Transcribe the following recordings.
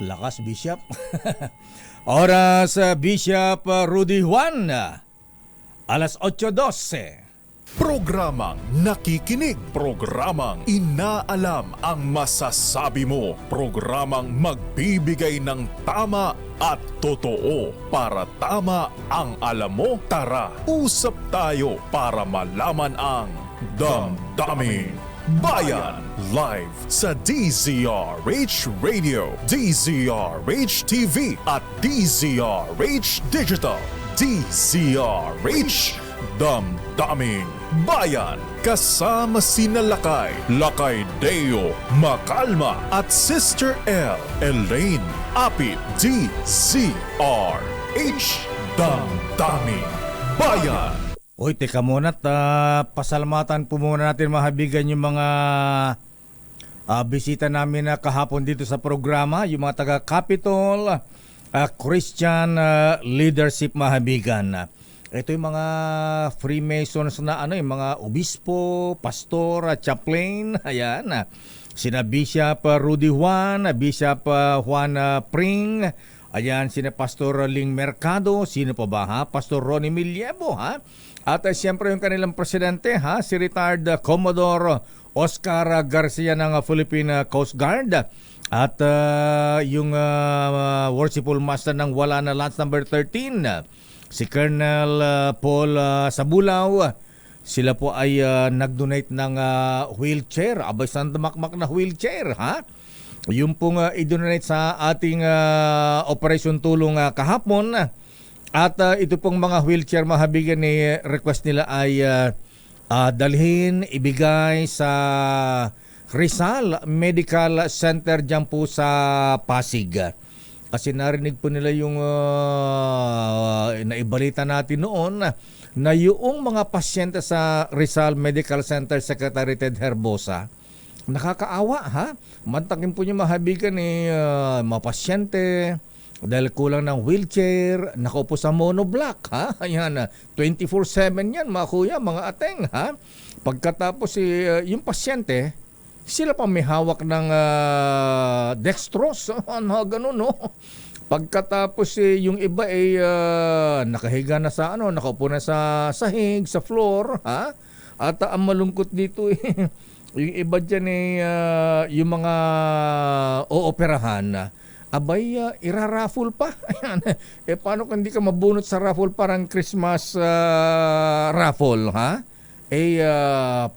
Lakas, Bishop. Oras, Bishop Rudy Juan. Alas 8:12. Programang nakikinig, programang inaalam ang masasabi mo, programang magbibigay ng tama at totoo para tama ang alam mo. Tara, usap tayo para malaman ang Damdaming Bayan live sa DZRH Radio, DZRH TV at DZRH Digital. DZRH Damdaming Bayan, kasama sina Lakay Deo, Makalma at Sister L, Elaine, Apit, DZRH Damdaming Bayan. Uy, teka muna at pasalamatan po muna natin mahabigan yung mga bisita namin na kahapon dito sa programa, yung mga taga-Capitol Christian Leadership Mahabigan. Ito yung mga Freemasons na yung mga obispo, pastor, chaplain, ayan. Sina Bishop Rudy Juan, Bishop Juan Pring, ayan, sina Pastor Ling Mercado, sino pa ba ha? Pastor Ronnie Millebo ha? At siyempre yung kanilang presidente ha, si retired Commodore Oscar Garcia ng Philippine Coast Guard. At yung worshipful master ng wala na Lance number 13, si Colonel Paul Sabulaw. Sila po ay nag-donate ng wheelchair. Abay, saan damakmak na wheelchair ha? Yung pong i-donate sa ating Operation Tulong kahapon. At ito pong mga wheelchair mahabigan ni request nila ay dalhin, ibigay sa Rizal Medical Center dyan po sa Pasig. Kasi narinig po nila yung naibalita natin noon na yung mga pasyente sa Rizal Medical Center Secretary Ted Herbosa, nakakaawa ha. Mantakin po niya mahabigan ni mga pasyente dahil kulang ng wheelchair, nakaupo sa monoblock ha. Ayan, 24/7 yan mga kuya, mga ateng ha. Pagkatapos yung pasyente, sila pa may hawak ng dextrose, ganun no. Pagkatapos yung iba ay nakahiga na sa nakaupo na sa sahig, sa floor ha. At ang malungkot dito yung iba diyan yung mga ooperahan, abay, iraraffle pa. Ayan. Paano kung hindi ka mabunot sa raffle, parang Christmas raffle, ha?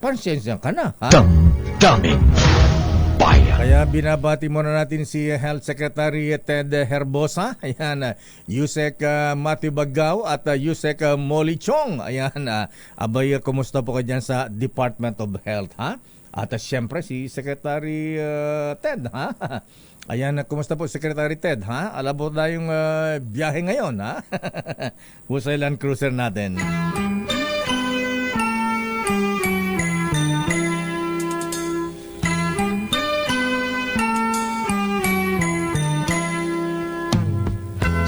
Pansensya ka na, ha? Damdaming Bayan. Kaya binabati muna natin si Health Secretary Ted Herbosa, ayan, Yusek Matthew Bagao at Yusek Molly Chong. Ayan, abay, kumusta po kayo dyan sa Department of Health, ha? At siyempre si Secretary Ted, ha? Ayan, kumusta po Secretary Ted, ha? Alam po tayong biyahe ngayon, ha? Husay Land Cruiser natin.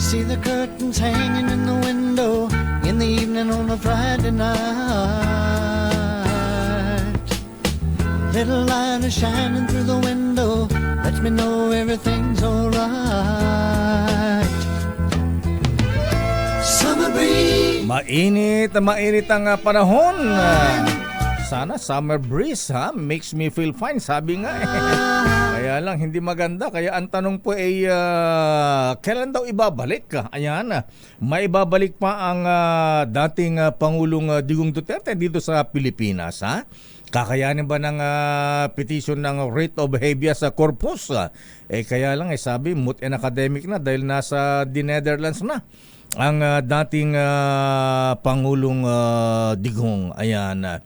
See the curtains hanging in the window in the evening on a Friday night. Little light is shining through the window, lets me know everything's alright. Summer breeze. Mainit ang panahon. Sana summer breeze ha, makes me feel fine, sabi nga Kaya lang hindi maganda, kaya ang tanong po ay kailan daw ibabalik ka? Ayan, maibabalik pa ang dating Pangulong Digong Duterte dito sa Pilipinas ha? Kakayanin ba ng petition ng writ of habeas corpus? Kaya lang sabi, moot and academic na dahil nasa the Netherlands na ang dating Pangulong Digong. Ayan.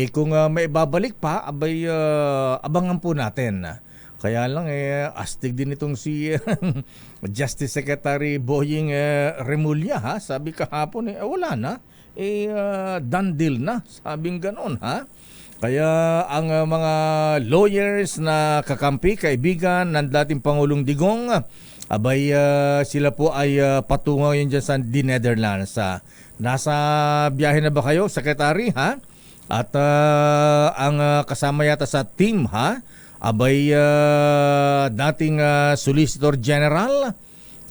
Kung may babalik pa, abay, abangan po natin. Kaya lang, astig din itong si Justice Secretary Boying Remulla, ha? Sabi kahapon, wala na. Done deal na. Sabing ganon, ha? Kaya ang mga lawyers na kakampi, kaibigan ng dating Pangulong Digong, abay, sila po ay patungo yun dyan sa the Netherlands. Nasa biyahe na ba kayo, Secretary, ha? At ang kasama yata sa team ha abay dating Solicitor General,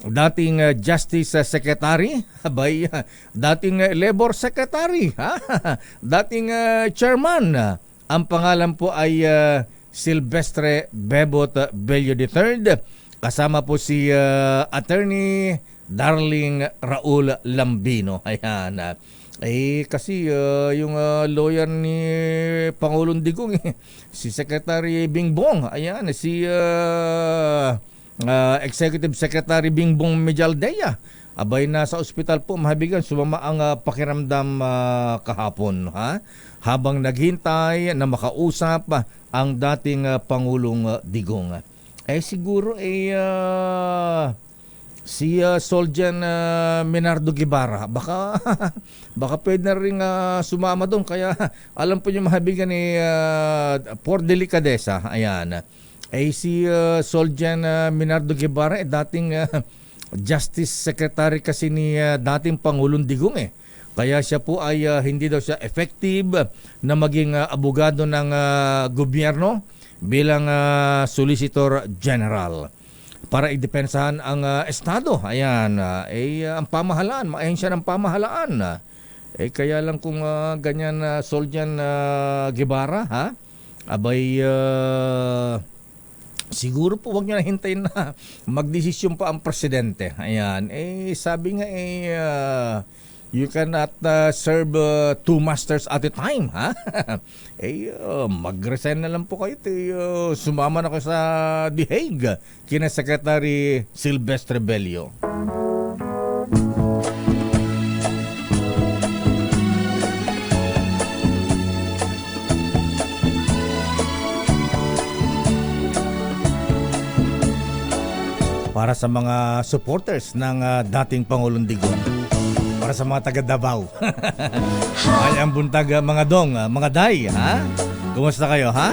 dating Justice Secretary, abay dating Labor Secretary, ha? Dating Chairman. Ang pangalan po ay Silvestre Bebot Bello III. Kasama po si Attorney Darling Raul Lambino. Ayan. Kasi yung lawyer ni Pangulong Digong, si Secretary Bingbong, ayan, si Executive Secretary Bingbong Mejaldea, abay nasa ospital po, mahabigan, sumama ang pakiramdam kahapon, ha? Habang naghintay na makausap ang dating Pangulong Digong. Siguro si Soljan Menardo Guevara baka pwede na rin sumama doon, kaya alam po niyo mahabigan ni por delikadesa, ayan, si Soljan Menardo Guevara dating Justice Secretary kasi ni dating Pangulong Digong, kaya siya po ay hindi daw siya effective na maging abogado ng gobyerno bilang Solicitor General para idepensahan ang estado. Ayan, ang pamahalaan, maahensya ng pamahalaan. Kaya lang kung ganyan Soljan Guevara, ha? Abay siguro po wag niyo na hintayin na magdesisyon pa ang presidente. Ayan, sabi nga you cannot serve two masters at a time, ha? Mag-resign na lang po kayo. Sumama na kayo sa The Hague kina Secretary Silvestre Bello. Para sa mga supporters ng dating Pangulong Digong, para sa mga taga Davao. Ay ang buntag mga dong, mga day, ha? Kumusta kayo, ha?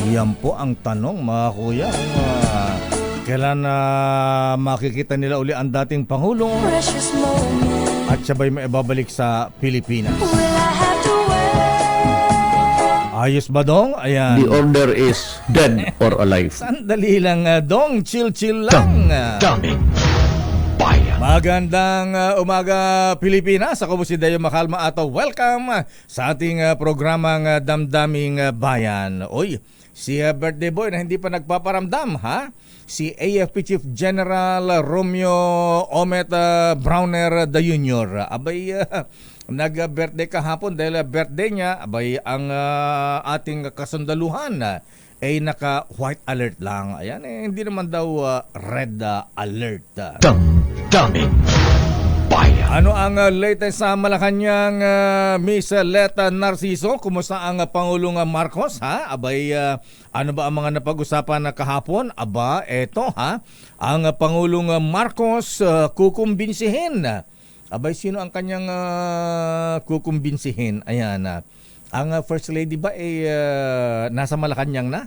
Yan po ang tanong, mga kuya, kung kailan makikita nila uli ang dating Pangulo at sabay may ibabalik sa Pilipinas. Ayos ba, Dong? Ayan. The order is dead or alive. Sandali lang, Dong. Chill lang. Damdamin Bayan. Magandang umaga, Pilipinas. Ako po si Dayo Makalma at welcome sa ating programang Damdaming Bayan. Oy, si birthday boy na hindi pa nagpaparamdam, ha? Si AFP Chief General Romeo Omet Browner Jr. Abay, nag-birthday kahapon dahil birthday niya. Abay, ang ating kasundaluhan ay naka-white alert lang. Ayan, hindi naman daw red alert. Damdamin Bayan. Ano ang latest sa Malacanang, Miss Leta Narciso? Kumusta ang Pangulong Marcos, ha? Abay, ano ba ang mga napag-usapan na kahapon? Aba, eto, ha? Ang Pangulong Marcos kukumbinsihin. Abay, sino ang kanyang kukumbinsihin? Ayan, ang First Lady ba nasa Malacanang na?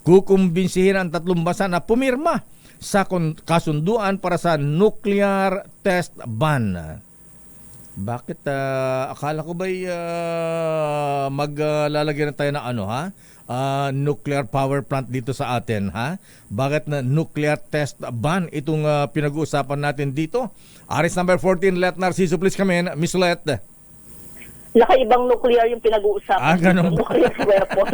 Kukumbinsihin ang tatlong bansa na pumirma sa kasunduan para sa nuclear test ban. Bakit? Akala ko ba'y maglalagyan na tayo na ano, ha? Nuclear power plant dito sa atin, ha? Bakit na nuclear test ban itong pinag-uusapan natin dito? Aris number 14, Let Narciso, please come in. Miss Let. Nakaibang nuclear yung pinag-uusapan. Ganun ba? Nuclear weapon.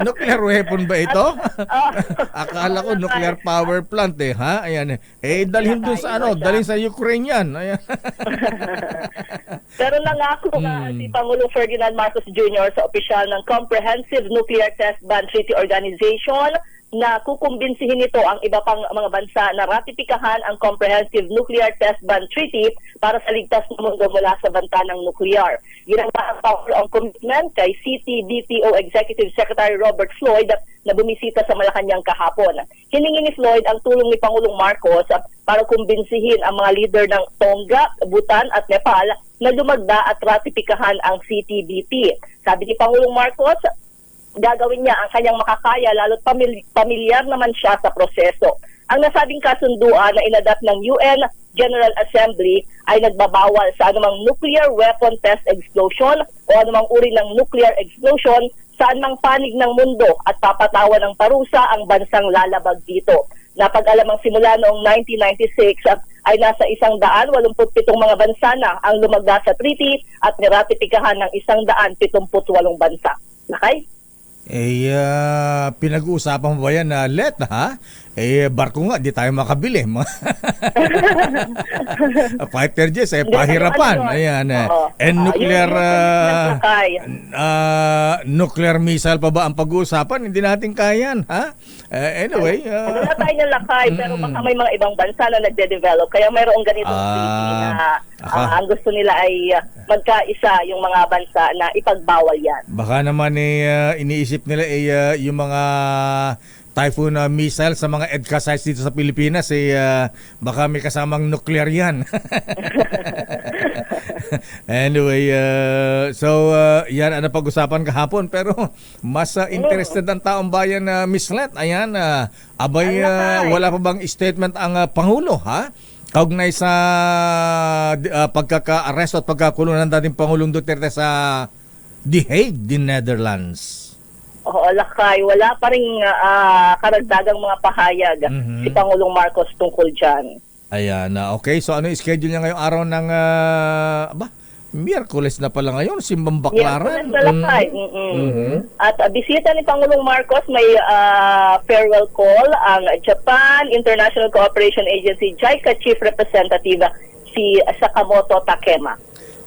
Nuclear weapon ba ito? Akala ko nuclear power plant, ha? Ayan. Dalhin dun sa dalhin sa Ukraine yan. Ayan. Pero nangako nga si Pangulong Ferdinand Marcos Jr. sa opisyal ng Comprehensive Nuclear Test Ban Treaty Organization na kukumbinsihin nito ang iba pang mga bansa na ratipikahan ang Comprehensive Nuclear Test Ban Treaty para sa ligtas na mundo mula sa banta ng nuklear. Ginawa ang Pangulo ang commitment kay CTBTO Executive Secretary Robert Floyd na bumisita sa Malacanang kahapon. Hiningi ni Floyd ang tulong ni Pangulong Marcos para kumbinsihin ang mga leader ng Tonga, Bhutan at Nepal na lumagda at ratipikahan ang CTBT. Sabi ni Pangulong Marcos, gagawin niya ang kanyang makakaya lalo't pamilyar naman siya sa proseso. Ang nasabing kasunduan na inadapt ng UN General Assembly ay nagbabawal sa anumang nuclear weapon test explosion o anumang uri ng nuclear explosion saan mang panig ng mundo at papatawan ng parusa ang bansang lalabag dito. Napag-alamang simula noong 1996 ay nasa 187 mga bansa na ang lumagda sa treaty at niratipikahan ng 178 bansa. Nakay? Pinag-uusapan mo ba yan na let, ha? Barko nga, di tayo makabili. Fighter jets, pahirapan. Ayan. Nuclear nuclear missile pa ba ang pag-uusapan? Hindi natin kayan, ha? Anyway. Wala tayo ng lakay, pero baka may mga ibang bansa na nagde-develop. Kaya mayroong ganitong treaty na ang gusto nila ay magkaisa yung mga bansa na ipagbawal yan. Baka naman iniisip nila yung mga Typhoon missile sa mga EDCA sites dito sa Pilipinas baka may kasamang nuclear yan. Anyway, yan ang napag-usapan kahapon pero mas interested ang taong bayan na Miss Let. Ayan, wala pa bang statement ang Pangulo, ha? Kaugnay sa pagkaka-arrest at pagkakulong ng dating Pangulong Duterte sa The Hague, the Netherlands. Oo, lakay. Wala pa rin karagdagang mga pahayag si Pangulong Marcos tungkol dyan. Ayan, okay. So ano yung schedule niya ngayong araw ng, Miyerkules na pala ngayon, Simbang Baklaran. Miyerkules na lakay. At bisita ni Pangulong Marcos, may farewell call ang Japan International Cooperation Agency JICA Chief Representative si Sakamoto Takema.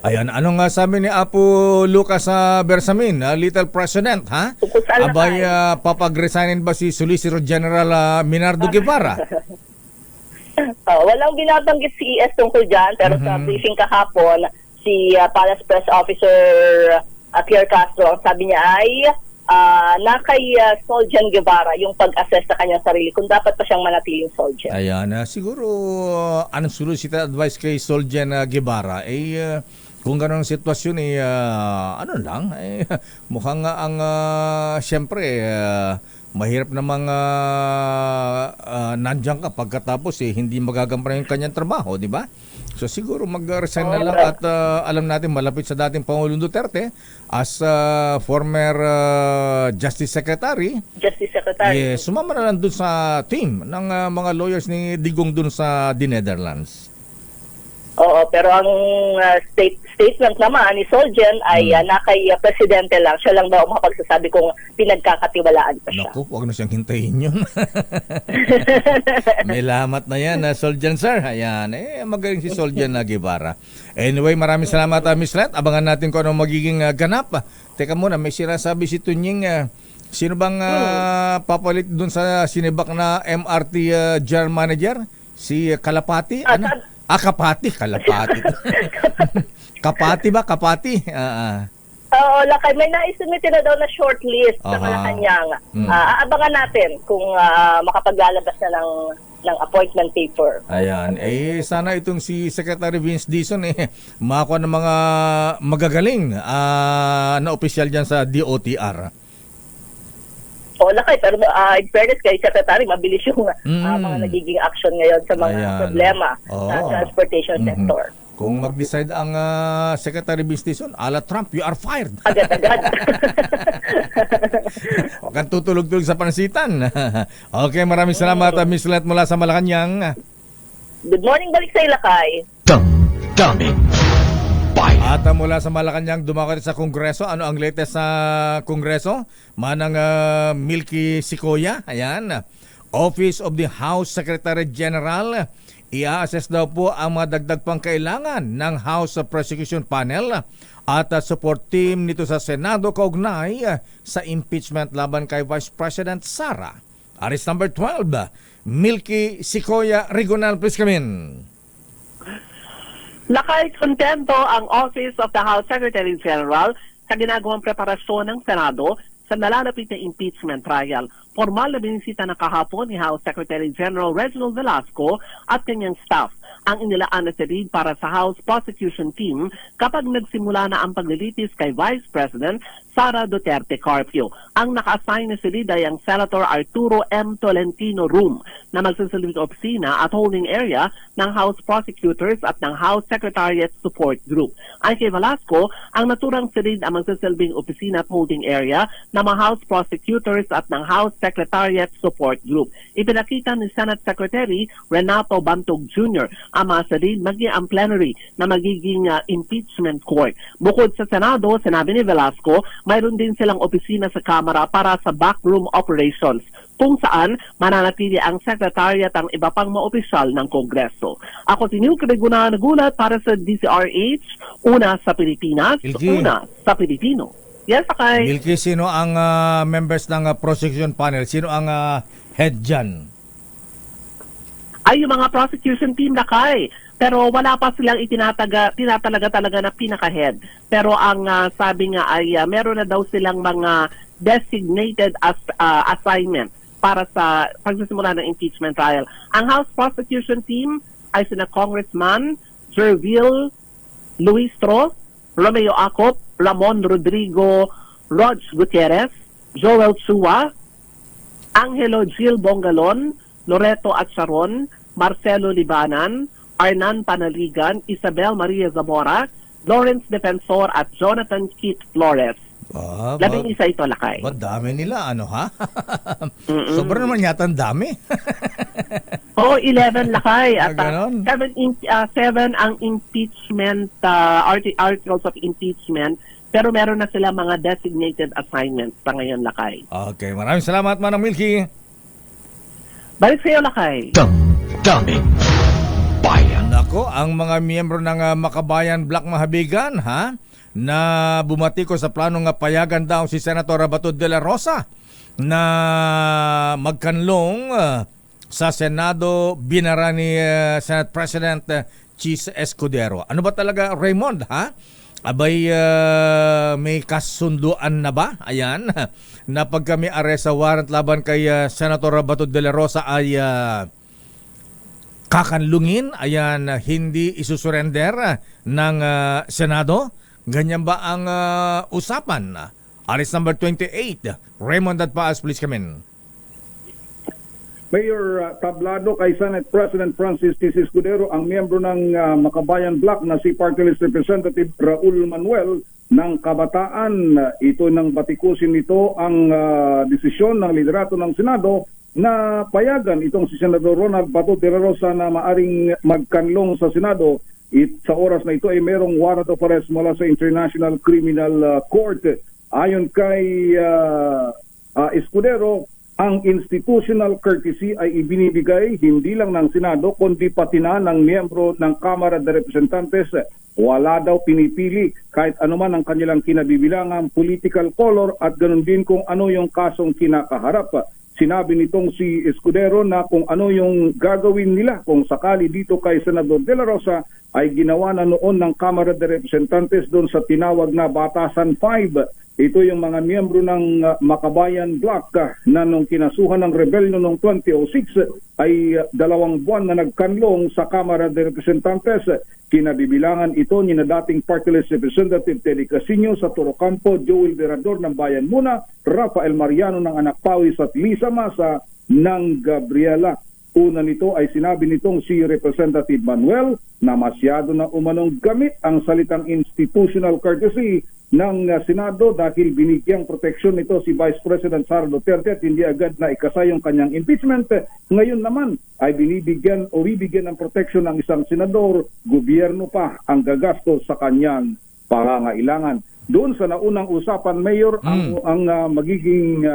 Ayan, anong sabi ni Apo Lucas Bersamin, Little President, ha? Abay, papag-resignin ba si Solicitor General Minardo Guevara? Walang binabanggit si ES tungkol dyan, pero sa briefing kahapon, si Palace Press Officer Pierre Castro, ang sabi niya ay na kay Soljan Guevara yung pag-assess sa kanyang sarili kung dapat pa siyang manatiling Soljan. Ayan, siguro anong solicited advice kay Soljan Guevara? Kung gano'ng sitwasyon mukhang nga ang siyempre mahirap namang nandiyan ka pagkatapos hindi magagampanan yung kanyang trabaho, di ba? So siguro mag-resign na lang at alam natin malapit sa dating Pangulong Duterte as former Justice Secretary. Sumama na lang dun sa team ng mga lawyers ni Digong dun sa The Netherlands. Oo, pero ang statement naman ni Soljan ay na kay Presidente lang. Siya lang daw makapagsasabi kung pinagkakatiwalaan pa siya. Naku, huwag na siyang hintayin yun. May lamat na yan, Soljan sir. Ayan, magaling si Soljan Guevara. Anyway, maraming salamat Miss Let. Abangan natin kung ano magiging ganap. Teka muna, may sinasabi si Tunying, sino bang papalit dun sa sinibak na MRT General Manager? Si Kalapati? Kapati. Kapati ba? Kapati? Oo, lakay. May naisumite na daw na shortlist sa Malacanang. Aabangan natin kung makapaglalabas na ng appointment paper. Ayan. Sana itong si Secretary Vince Dizon makakuha ng mga magagaling na opisyal dyan sa DOTR. Lakay, pero in fairness kay Secretary, mabilis yung mga nagiging action ngayon sa mga problema sa transportation sector. Kung mag-decide ang Secretary Vince Dizon, ala Trump, you are fired. Agad-agad. Huwag kang tutulog-tulog sa pansitan. Okay, maraming salamat, Miss Let mula sa Malacanang. Good morning, balik sa Ilakay. Damdamin Bayan. At mula sa Malacanang, dumakot sa Kongreso. Ano ang latest sa Kongreso? Manang Milky Sikoya. Ayan. Office of the House Secretary General. I-assess daw po ang mga dagdag pang kailangan ng House Prosecution Panel at support team nito sa Senado kaugnay sa impeachment laban kay Vice President Sara. Arrest number 12, Milky Sikoya Rigonal, please come in. Lakay kontento ang Office of the House Secretary General sa ginagawang preparasyon ng Senado sa nalalapit na impeachment trial. Formal na binisita na kahapon ni House Secretary General Reginald Velasco at kanyang staff ang inilaan na silid para sa House Prosecution Team kapag nagsimula na ang paglilitis kay Vice President Sara Duterte Carpio. Ang naka-assign na silid ay ang Senator Arturo M. Tolentino Room na magsasilbing opisina at holding area ng House Prosecutors at ng House Secretariat Support Group. Ay kay Velasco, ang naturang silid ang magsasilbing opisina at holding area ng mga House Prosecutors at ng House Secretariat Support Group. Ipinakita ni Senate Secretary Renato Bantog Jr. ang mga silid maging ang plenary na magiging impeachment court. Bukod sa Senado, sinabi ni Velasco, mayroon din silang opisina sa Kamara para sa backroom operations kung saan mananatili ang Secretariat ang iba pang mga opisyal ng Kongreso. Ako si Neil Creguna nagulat para sa DCRH, una sa Pilipinas, Ilgi. una sa Pilipino. Yes, Akay. Milky, sino ang members ng prosecution panel? Sino ang head dyan? Ay yung mga prosecution team na kay. Pero wala pa silang tinatalaga talaga na pinaka-head. Pero ang sabi nga ay meron na daw silang mga designated assignment para sa pagsisimula ng impeachment trial. Ang House Prosecution Team ay sina Congressman Jervil Luistro, Romeo Acop, Ramon Rodrigo, Rog Gutierrez, Joel Chua, Angelo Gil Bongalon, Loreto Atcharon, Marcelo Libanan, Arnan Panaligan, Isabel Maria Zamora, Lawrence Defensor at Jonathan Keith Flores. Labing isa ito, Lakay. Dami nila, ano ha? Sobrang naman yata ang dami. Oo, 11, Lakay. At Ganon? 7 ang impeachment, articles of impeachment, pero meron na sila mga designated assignments sa ngayon, Lakay. Okay, maraming salamat, Manang Milky. Balik sa'yo, Lakay. Damdamin Bayan. Nako, ang mga miyembro ng Makabayan Black Mahabigan, ha? Na bumati ko sa planong payagan daw si Senator Bato de la Rosa na magkanlong sa Senado binara ni Senate President Chis Escudero. Ano ba talaga, Raymond, ha? Abay, may kasunduan na ba? Ayan, na pag kami arrest sa warrant laban kay Senator Bato de la Rosa ay kakanlungin, ayan, hindi isusurrender ng Senado. Ganyan ba ang usapan? Aris number 28, Raymond Adpaas, please come in. Mayor tablado kay Senate President Francis T. Escudero ang miyembro ng Makabayan Black na si Party List Representative Raul Manuel ng Kabataan. Ito nang batikusin nito ang desisyon ng liderato ng Senado na payagan itong si Senador Ronald Bato de la Rosa na maaring magkanlong sa Senado. Sa oras na ito ay merong warrant of arrest mula sa International Criminal Court. Ayon kay Escudero, ang institutional courtesy ay ibinibigay hindi lang ng Senado kundi pati na ng miyembro ng Kamara de Representantes. Wala daw pinipili kahit anuman ang kanilang kinabibilangan, political color at ganun din kung ano yung kasong kinakaharap. Sinabi nitong si Escudero na kung ano yung gagawin nila kung sakali dito kay Senador de la Rosa ay ginawa na noon ng Kamara de Representantes doon sa tinawag na Batasan 5. Ito yung mga miyembro ng Makabayan Black na nung kinasuhan ng rebellion noong 2006 ay 2 buwan na nagkanlong sa Kamara de Representantes. Kinabibilangan ito ni na dating Party List Representative Teddy Casino sa Torocampo, Joel Verador ng Bayan Muna, Rafael Mariano ng Anak Pawis at Lisa Masa ng Gabriela. Una nito ay sinabi nitong si Representative Manuel na masyado na umanong gamit ang salitang institutional courtesy ng Senado dahil binigyang proteksyon nito si Vice President Sara Duterte at hindi agad na ikasay yung kanyang impeachment. Ngayon naman ay bibigyan ng proteksyon ng isang senador, gobyerno pa ang gagastos sa kanyang pangangailangan. Doon sa naunang usapan, Mayor, ang magiging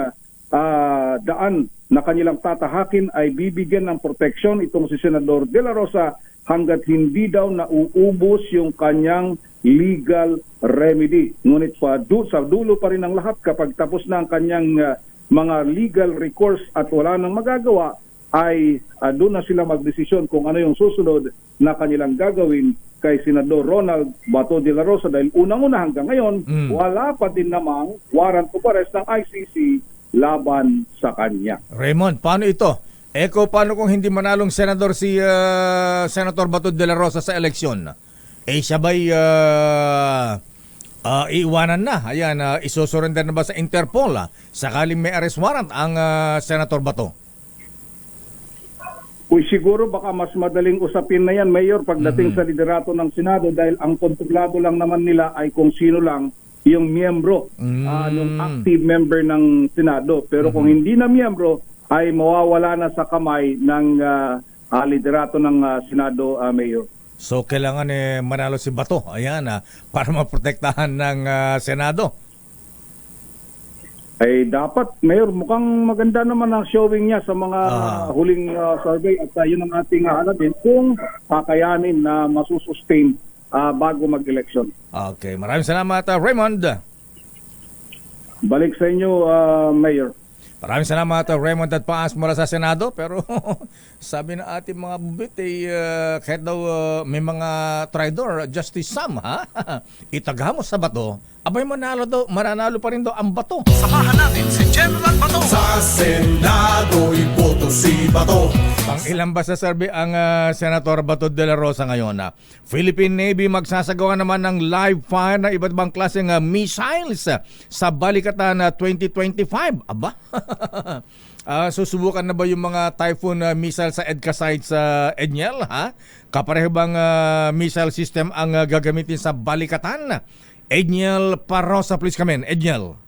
daan na kanilang tatahakin ay bibigyan ng proteksyon itong si Senador De La Rosa hanggat hindi daw nauubos yung kanyang legal remedy. Ngunit sa dulo pa rin ng lahat kapag tapos na ang kanyang mga legal recourse at wala nang magagawa, ay doon na sila magdesisyon kung ano yung susunod na kanilang gagawin kay Senador Ronald Bato de la Rosa dahil unang-una hanggang ngayon wala pa din namang warrant of arrest ng ICC laban sa kanya. Raymond, paano ito? Eko, paano kung hindi manalong senador si Senator Bato de la Rosa sa eleksyon? Siya ba'y iiwanan na? Ayan, isusurrender na ba sa Interpol? Sakaling may arrest warrant ang Senator Bato? Uy, siguro baka mas madaling usapin na yan, Mayor, pagdating sa liderato ng Senado dahil ang kontrolado lang naman nila ay kung sino lang yung miyembro, yung active member ng Senado. Pero kung hindi na miyembro, ay mawawala na sa kamay ng liderato ng Senado, Mayor. So, kailangan manalo si Bato, ayan, para maprotektahan ng Senado. Ay dapat, Mayor, mukhang maganda naman ang showing niya sa mga huling survey at yun ang ating hanapin kung kakayanin na masusustain bago mag-election. Okay, maraming salamat, Raymond. Balik sa inyo, Mayor. Maraming salamat, Raymond at Paas mula sa Senado. Pero sabi ng ating mga bubit, kahit daw may mga traidor, Justice Sam, itagha mo sa Bato, abay mananalo pa rin daw ang Bato. Samahan natin si General Bato. Sa Senado, iboto si Bato. Pang ilan ba sa survey ang Senator Bato de la Rosa ngayon? Philippine Navy magsasagawa naman ng live fire na iba't ibang klaseng missiles sa Balikatan 2025. Aba? Susubukan na ba yung mga Typhoon missile sa EDCA site sa Edniel? Kapareho bang missile system ang gagamitin sa Balikatan? Edniel Parosa, please come in. Edniel.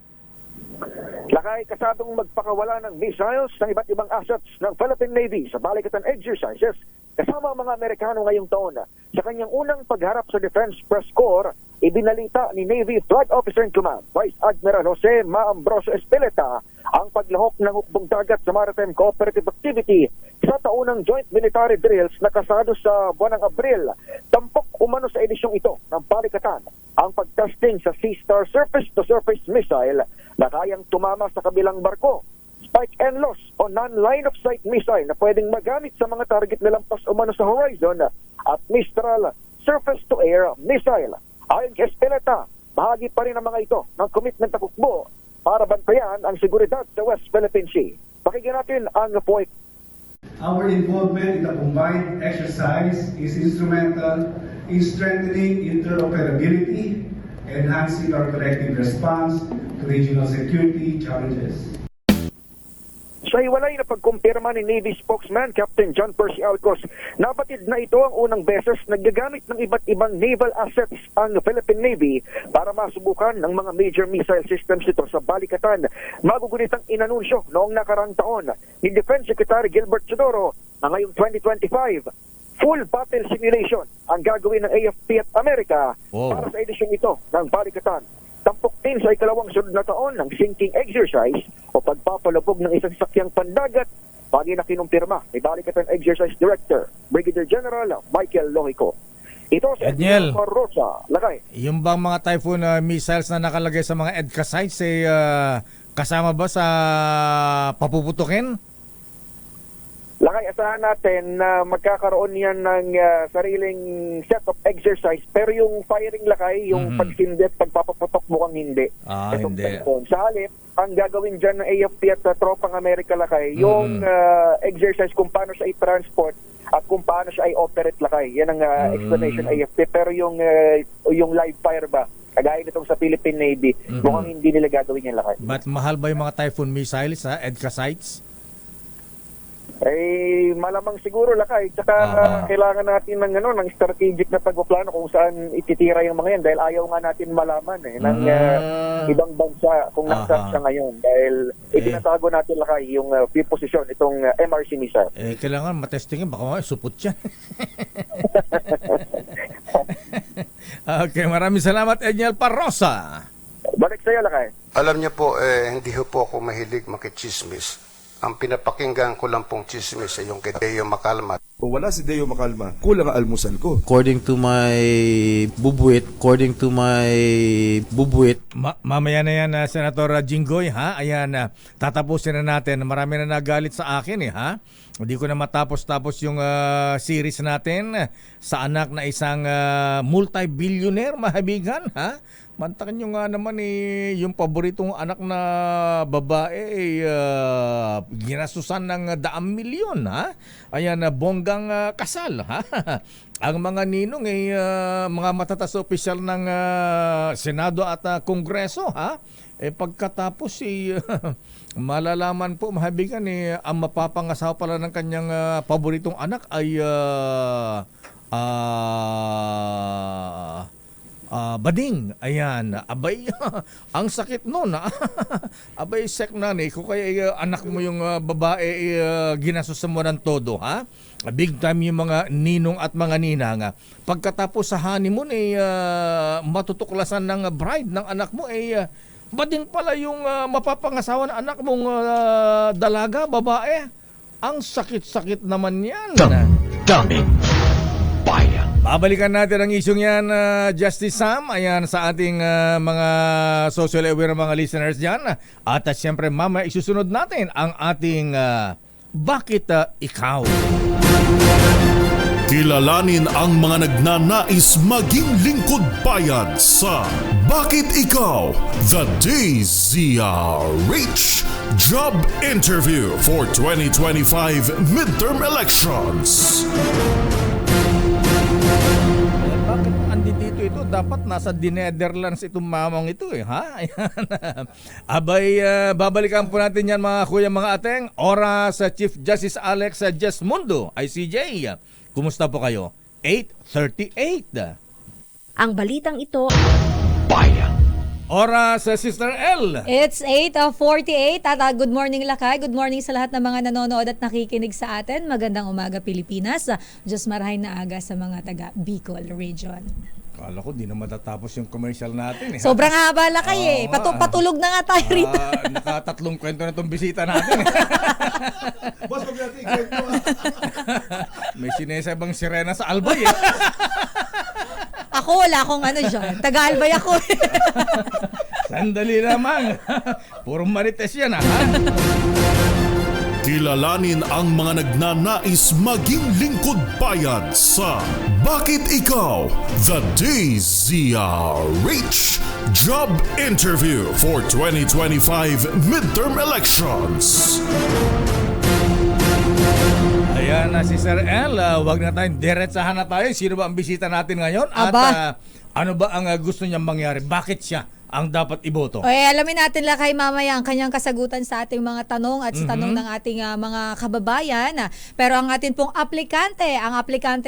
Lakay, kasadong magpakawala ng missiles ng iba't ibang assets ng Philippine Navy sa Balikatan exercises kasama ang mga Amerikano ngayong taon. Sa kanyang unang pagharap sa Defense Press Corps, ibinalita ni Navy Flag Officer in Command, Vice Admiral Jose Maambroso Espeleta, ang paglahok ng hukbong dagat sa Maritime Cooperative Activity sa taunang joint military drills na kasado sa buwan ng Abril. Tampok umano sa edisyong ito ng Balikatan ang pagtesting sa Sea Star surface-to-surface missile na kayang tumama sa kabilang barko. Spike and loss o non-line of sight missile na pwedeng magamit sa mga target na lampas umano sa horizon at Mistral surface-to-air missile. Ayon kay Espeleta, bahagi pa rin ang mga ito ng commitment ng hukbo para bantayan ang seguridad sa West Philippine Sea. Pakinggan natin ang point. Our involvement in the combined exercise is instrumental in strengthening interoperability, enhancing our collective response to regional security challenges. Sa hiwalay na pagkumpirma ni Navy spokesman Captain John Percy Alcos, napatid na ito ang unang beses nagagamit ng iba't ibang naval assets ang Philippine Navy para masubukan ng mga major missile systems ito sa Balikatan. Magugunitang inanunsyo noong nakarang taon ni Defense Secretary Gilbert Chodoro na ngayong 2025, full battle simulation ang gagawin ng AFP at Amerika para sa edisyong ito ng Balikatan. Tampok din sa ikalawang sunod na taon ng sinking exercise o pagpapalubog ng isang sakyang pandagat, pagi na kinumpirma ni Balikatan Exercise Director Brigadier General Michael Lohico. Ito sa Edniel Rosa, lakay. Yung bang mga Typhoon missiles na nakalagay sa mga EDCA sites kasama ba sa papuputukin? Lakay, asahan natin na magkakaroon yan ng sariling set of exercise, pero yung firing lakay, yung pagsindit, pagpapaputok mukhang hindi. Hindi. Sa halip, ang gagawin dyan ng AFP at tropang Amerika lakay, yung exercise kung paano siya i-transport at kung paano siya i-operate lakay. Yan ang explanation AFP. Pero yung live fire ba, kagaya nitong sa Philippine Navy, mukhang hindi nila gagawin yan lakay. But mahal ba yung mga Typhoon missiles sa EDCA sites? Malamang siguro lakay. Tsaka kailangan natin ng strategic na pagpaplano kung saan ititira yung mga yan dahil ayaw nga natin malaman ng ibang bansa kung nasaan siya ngayon dahil itinatago natin lakay yung posisyon itong MRC missile. Kailangan matestingin, baka supot yan. Okay, maraming salamat, Edniel Parosa. Balik sa'yo lakay. Alam niyo po, hindi po ako mahilig makichismis. Ang pinapakinggan ko lang pong chismis ay yung kay Deo Macalma. Kung wala si Deo Macalma, kulang ang almusal ko. According to my bubuit, Mamaya na yan, Senator Jinggoy, ha? Ayan, tatapusin na natin. Marami na nagalit sa akin, ha? Hindi ko na matapos-tapos yung series natin sa anak na isang multi-billionaire, mahabigan, ha? Mantakan nyo nga naman yung paboritong anak na babae ginasusan ng 100 milyon, ha? Ayan, bonggang kasal, ha? Ang mga ninong mga matatas opisyal ng Senado at Kongreso, ha? Pagkatapos malalaman po, mahabigan, ang mapapangasawa pala ng kanyang paboritong anak ay bading. Ayan. Abay, ang sakit nun. Abay, sek nanay, kung kaya anak mo yung babae, ginasusan mo ng todo, ha? Big time yung mga ninong at mga ninang. Pagkatapos sa honeymoon, matutuklasan ng bride ng anak mo, bading pala yung mapapangasawa ng anak mong dalaga, babae. Ang sakit-sakit naman yan. Daming bayan. Babalikan natin ang isyong yan, Justice Sam. Ayan, sa ating mga social aware mga listeners dyan. At siyempre, mama, isusunod natin ang ating Bakit Ikaw? Kilalanin ang mga nagnanais maging lingkod bayan sa Bakit Ikaw? The DZRH Job Interview for 2025 Midterm Elections. Bakit andito ito? Dapat nasa Netherlands itong mamang ito, ha? Ayan. Abay, babalikan po natin yan, mga kuya, mga ateng. Oras sa Chief Justice Alex Jesmundo, ICJ. Kumusta po kayo? 8:38. Ang balitang ito, Bayan. Oras sa Sister L. It's 8:48 at good morning Lakay. Good morning sa lahat ng mga nanonood at nakikinig sa atin. Magandang umaga Pilipinas. Diyos marahay na aga sa mga taga Bicol region. Kala ko di na matatapos yung commercial natin. Sobrang haba Lakay patulog na nga tayo rito. Nakatatlong kwento na itong bisita natin. Boss, wag natin ikwento. May sinesabang sirena sa Albay. Ako wala akong dyan. Taga-Albay ako. Sandali naman. Puro marites yan, ha? Kilalanin ang mga nagnanais maging lingkod bayan sa Bakit Ikaw? The DZRH Job Interview for 2025 Midterm Elections. Ayan na si Sir L. Wag na tayong diretsahan na tayo. Sino ba ang bisita natin ngayon? Aba. At ano ba ang gusto niyang mangyari? Bakit siya ang dapat iboto? Alamin natin Lakay mamaya ang kanyang kasagutan sa ating mga tanong at sa tanong ng ating mga kababayan. Pero ang atin pong aplikante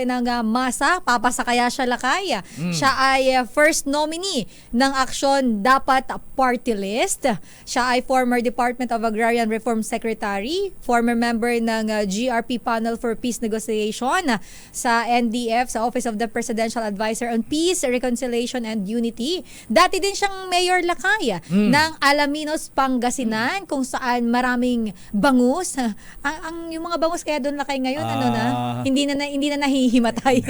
ng masa, papasa kaya siya Lakay. Siya ay first nominee ng Aksyon Dapat Party List. Siya ay former Department of Agrarian Reform Secretary, former member ng GRP Panel for Peace Negotiation sa NDF, sa Office of the Presidential Advisor on Peace, Reconciliation and Unity. Dati din siyang Mayor Lakay ng Alaminos, Pangasinan, kung saan maraming bangus. Yung mga bangus kaya doon Lakay ngayon, hindi na nahihimatay.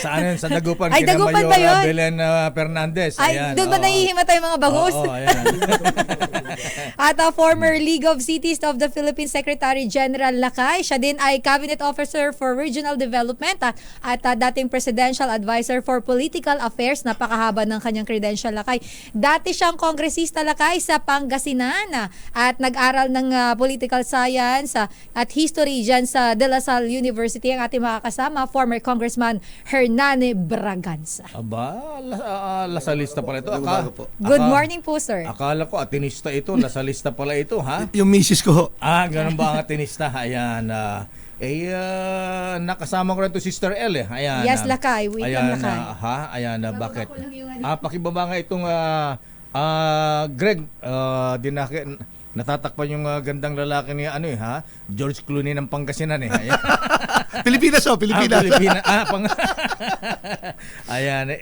Saan yun? Sa Dagupan? Ay, Dagupan ba yun? Belen Fernandez. Ay, doon ba nahihimatay mga bangus? At former League of Cities of the Philippines Secretary General Lakay. Siya din ay Cabinet Officer for Regional Development at dating Presidential Advisor for Political Affairs. Napakahaba ng kanyang credential Lakay. Dati siyang kongresista Lakay sa Pangasinan at nag-aral ng political science at history dyan sa De La Salle University. Ang ating makakasama, former Congressman Hernani Braganza. Aba, lasalista pala ito. Good morning po, sir. Akala ko atinista ito, lasalista pala ito, ha? Yung misis ko. Ganun ba ang atinista? Ayan, nakasama ko rin ito Sister L. Ayan. Yes, Lakay. Wait lang, Lakay. Ayan, bakit? Pakibaba nga itong Greg, natatakpan yung gandang lalaki ni George Clooney ng Pangasinan. Ayan. Pilipinas. Pilipinas. Ayan,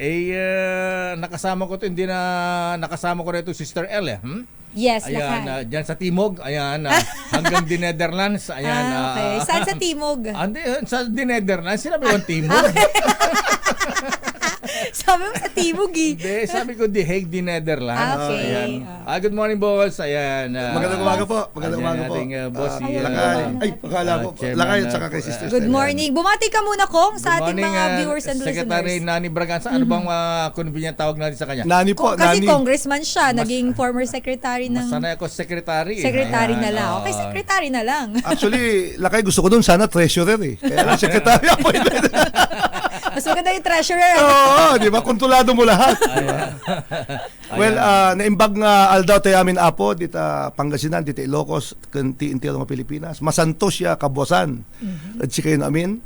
nakasama ko ito, nakasama ko rin ito Sister L. Yes, ayan, dyan sa Timog, ayan, hanggang di Netherlands, ayan. Okay. Saan sa Timog? Sa di Netherlands, sinabi ko Timog. Sabi mo sa Timog eh. Hindi, sabi ko The Hague, the Netherlands. Okay. Ayan. Good morning, boss. Ayan. Magandang umaga po. Magandang umaga po. Ating boss. Lakay. Ay, pakala po. Chairman, Lakay at saka kay Sister Good Stella. morning. Bumati ka muna, Kong, sa ating mga viewers and Secretary listeners. Nani Braganza. Ano bang convenient tawag natin sa kanya? Nani po, Kasi Nani. congressman siya, naging former secretary ng... Sanay ako secretary. Secretary Ayan, na lang. oo. Okay, secretary na lang. Actually, Lakay, gusto ko doon sana treasurer eh. Kaya lang secretary appointed. Mas maganda yung treasurer. Oo, di ba? Kontrolado mo lahat. Well, naimbag nga aldaw tayo amin apo, dita Pangasinan, dita Ilocos, kanti intero mga Pilipinas. Masantos siya, kabuasan. At si kayo namin,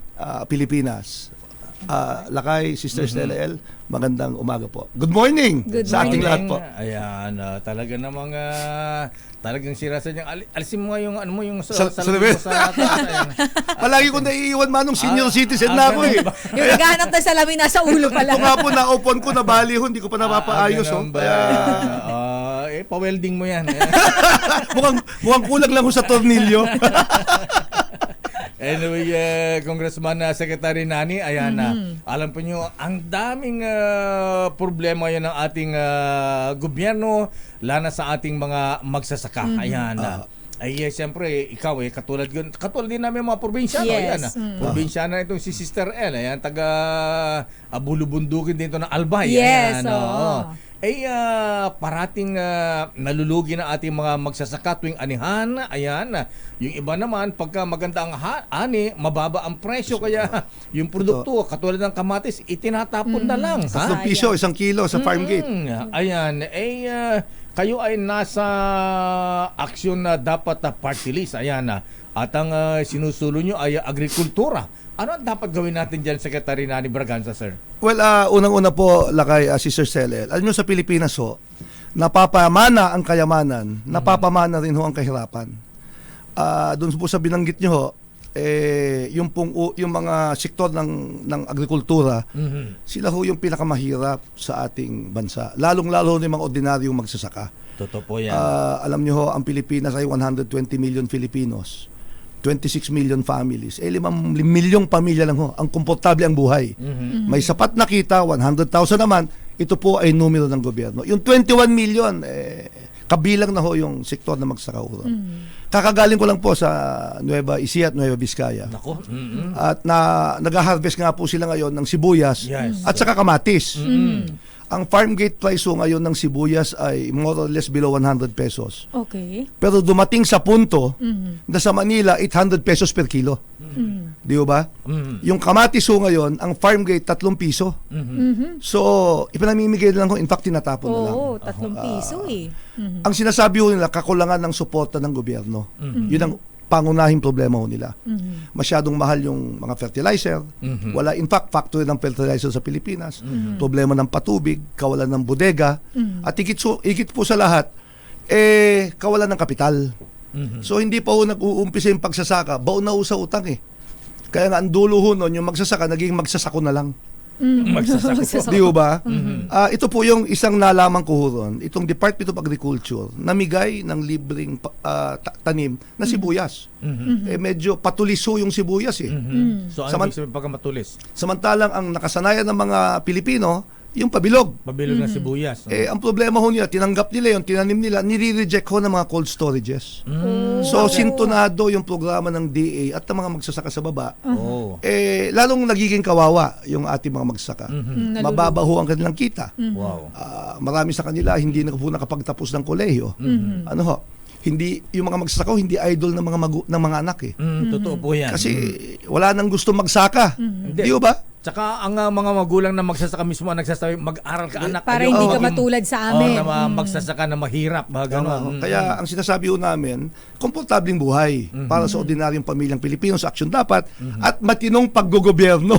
Pilipinas. Lakay, Sister Stella L, magandang umaga po. Good morning Good sa ating lahat morning. po. Ayan, talaga namang talagang sira sa niyang alisin mo nga yung ano mo yung Sa salamin mo revés. sa taas. Ayan. Palagi ko naiiwan manong senior citizen na ako eh. Yung naghahanap ng salamin nasa ulo pala. Ito nga po, na-open ko na bali ho, hindi ko pa napapaayos. Ganun ba? Kaya Pa-welding mo yan. mukhang kulang lang ho sa tornilyo. Anyway, Congressman Secretary Nani, ayan na. Alam po nyo, ang daming problema yan ng ating gobyerno, lalo sa ating mga magsasaka. Ayan na. Ay, siyempre, ikaw katulad din namin mga probinsyano. Yes. Ayan, probinsyano itong si Sister L. Ayan, taga Bulubundukin dito ng Albay. Yes, Ayan, oo. Parating nalulugi na ating mga magsasaka tuwing anihan. Ayan, yung iba naman, pagka maganda ang ani, mababa ang presyo. Kaya yung produkto, katulad ng kamatis, itinatapon na lang. 3 piso, 1 kilo sa farm gate. Ayan, kayo ay nasa aksyon na dapat party list. Ayan na. At ang sinusulo nyo ay agrikultura. Ano ang dapat gawin natin dyan, Secretary Nani Braganza, sir? Well, unang-una po, Lakay, Sister Stella, alam nyo sa Pilipinas ho, napapamana ang kayamanan, napapamana rin ho ang kahirapan. Doon po sa binanggit nyo ho, yung mga sektor ng agrikultura, sila ho yung pinakamahirap sa ating bansa. Lalong-lalo na yung mga ordinaryong magsasaka. Totoo po yan. Alam nyo ho, ang Pilipinas ay 120 million Filipinos. 26 million families. 5 milyong pamilya lang ho. Ang komportable ang buhay. May sapat na kita, 100,000 naman. Ito po ay numero ng gobyerno. Yung 21 million, kabilang na ho yung sektor na magsaka ho. Kakagaling ko lang po sa Nueva Ecija at Nueva Vizcaya. Nako. At nag-harvest nga po sila ngayon ng sibuyas at saka kamatis. Ang farm gate price ho ngayon ng sibuyas ay more or less below 100 pesos. Okay. Pero dumating sa punto na sa Manila 800 pesos per kilo. Di ba? Yung kamatis ho ngayon, ang farm gate 3 piso. So, ipinamimigay na lang ho, in fact tinatapon na lang. Oo, 3 piso eh. Ang sinasabi ho nila, kakulangan ng suporta ng gobyerno. Yun ang pangunahing problema ho nila. Masyadong mahal yung mga fertilizer. Wala, in fact, factory ng fertilizer sa Pilipinas. Problema ng patubig, kawalan ng bodega. At higit po sa lahat, kawalan ng kapital. So, hindi pa ho nag-uumpisa yung pagsasaka. Baon na ho sa utang eh. Kaya nga, ang dulo ho nun, yung magsasaka, naging magsasako na lang. Di ba? Ito po yung isang nalaman ko ron, itong Department of Agriculture namigay ng libreng tanim na sibuyas. Medyo patuliso yung sibuyas eh. So ano ibig sabihin pagka matulis? Samantalang ang nakasanayan ng mga Pilipino, yung pabilog. Pabilog na sibuyas. Ang problema ho nila, tinanggap nila yung tinanim nila, nire-reject ho ng mga cold storages. So, sintonado yung programa ng DA at ng mga magsasaka sa baba. Lalong nagiging kawawa yung ating mga magsasaka. Mababa ho ang kanilang kita. Wow. Marami sa kanila hindi na po nakapagtapos ng kolehiyo. Ano ho? Hindi yung mga magsasaka hindi idol ng mga anak eh. Totoo po yan. Kasi wala nang gusto magsaka. Di ba? Tsaka ang mga magulang na magsasaka mismo ang nagsasabi, mag-aral ka anak. Para hindi ka matulad sa amin. Na magsasaka na mahirap. Kaya ang sinasabi ho namin, komportabling buhay para sa ordinaryong pamilyang Pilipino sa aksyon dapat at matinong paggogobyerno.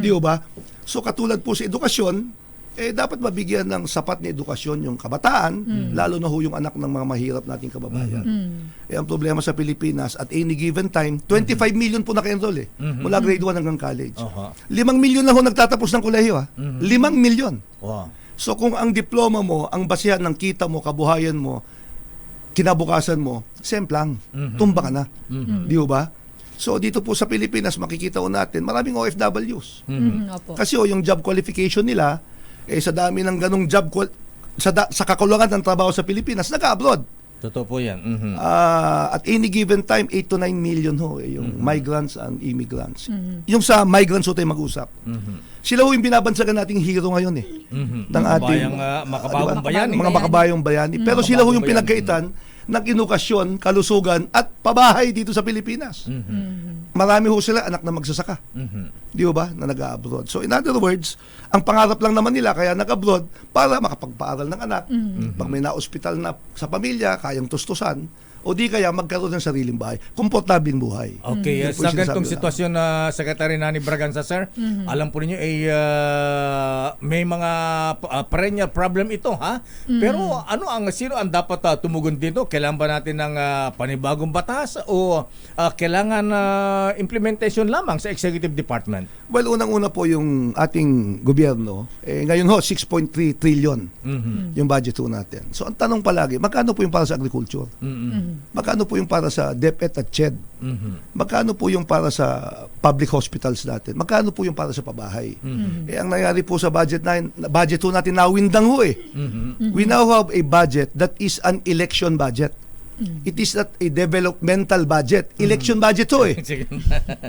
Di ba? So katulad po sa edukasyon, dapat mabigyan ng sapat na edukasyon yung kabataan, lalo na ho yung anak ng mga mahirap nating kababayan. Ang problema sa Pilipinas, at any given time, 25 million po naka-enroll mula grade 1 hanggang college. 5 million na ho nagtatapos ng kolehiyo. 5 million. Wow. So kung ang diploma mo, ang basihan ng kita mo, kabuhayan mo, kinabukasan mo, semplang, tumba ka na. Di ba? So dito po sa Pilipinas, makikita ko natin, maraming OFWs. Opo. Kasi yung job qualification nila, sa dami ng ganong job, sa kakulangan ng trabaho sa Pilipinas, nag-abroad. Totoo po yan. At any given time, 8 to 9 million yung migrants and immigrants. Yung sa migrants tayo mag-usap. Sila yung binabansagan nating hero ngayon ng ating makabagong bayani. Mga makabayong bayani. Pero sila yung pinagkaitan ng edukasyon, kalusugan at pabahay dito sa Pilipinas. Marami sila anak na magsasaka. Di ba? Na nag-abroad. So in other words, ang pangarap lang naman nila kaya nag-abroad para makapagpaaral ng anak. Pag may na-hospital na sa pamilya, kayang tustusan, o di kaya magkaroon ng sariling bahay, komportabling buhay. Okay, sa ganitong sitwasyon na Secretary Nani Braganza, sir, alam po ninyo may mga perennial problem ito, ha? Pero sino ang dapat tumugon dito? Kailangan ba natin ng panibagong batas o kailangan implementation lamang sa Executive Department? Well, unang-una po yung ating gobyerno, ngayon 6.3 trillion yung budget po natin. So ang tanong palagi, magkano po yung para sa agriculture? Magkano po yung para sa DepEd at CHED? Magkano po yung para sa public hospitals natin? Magkano po yung para sa pabahay? Ang nangyari po sa budget po natin nawindang We now have a budget that is an election budget. It is not a developmental budget. Election budget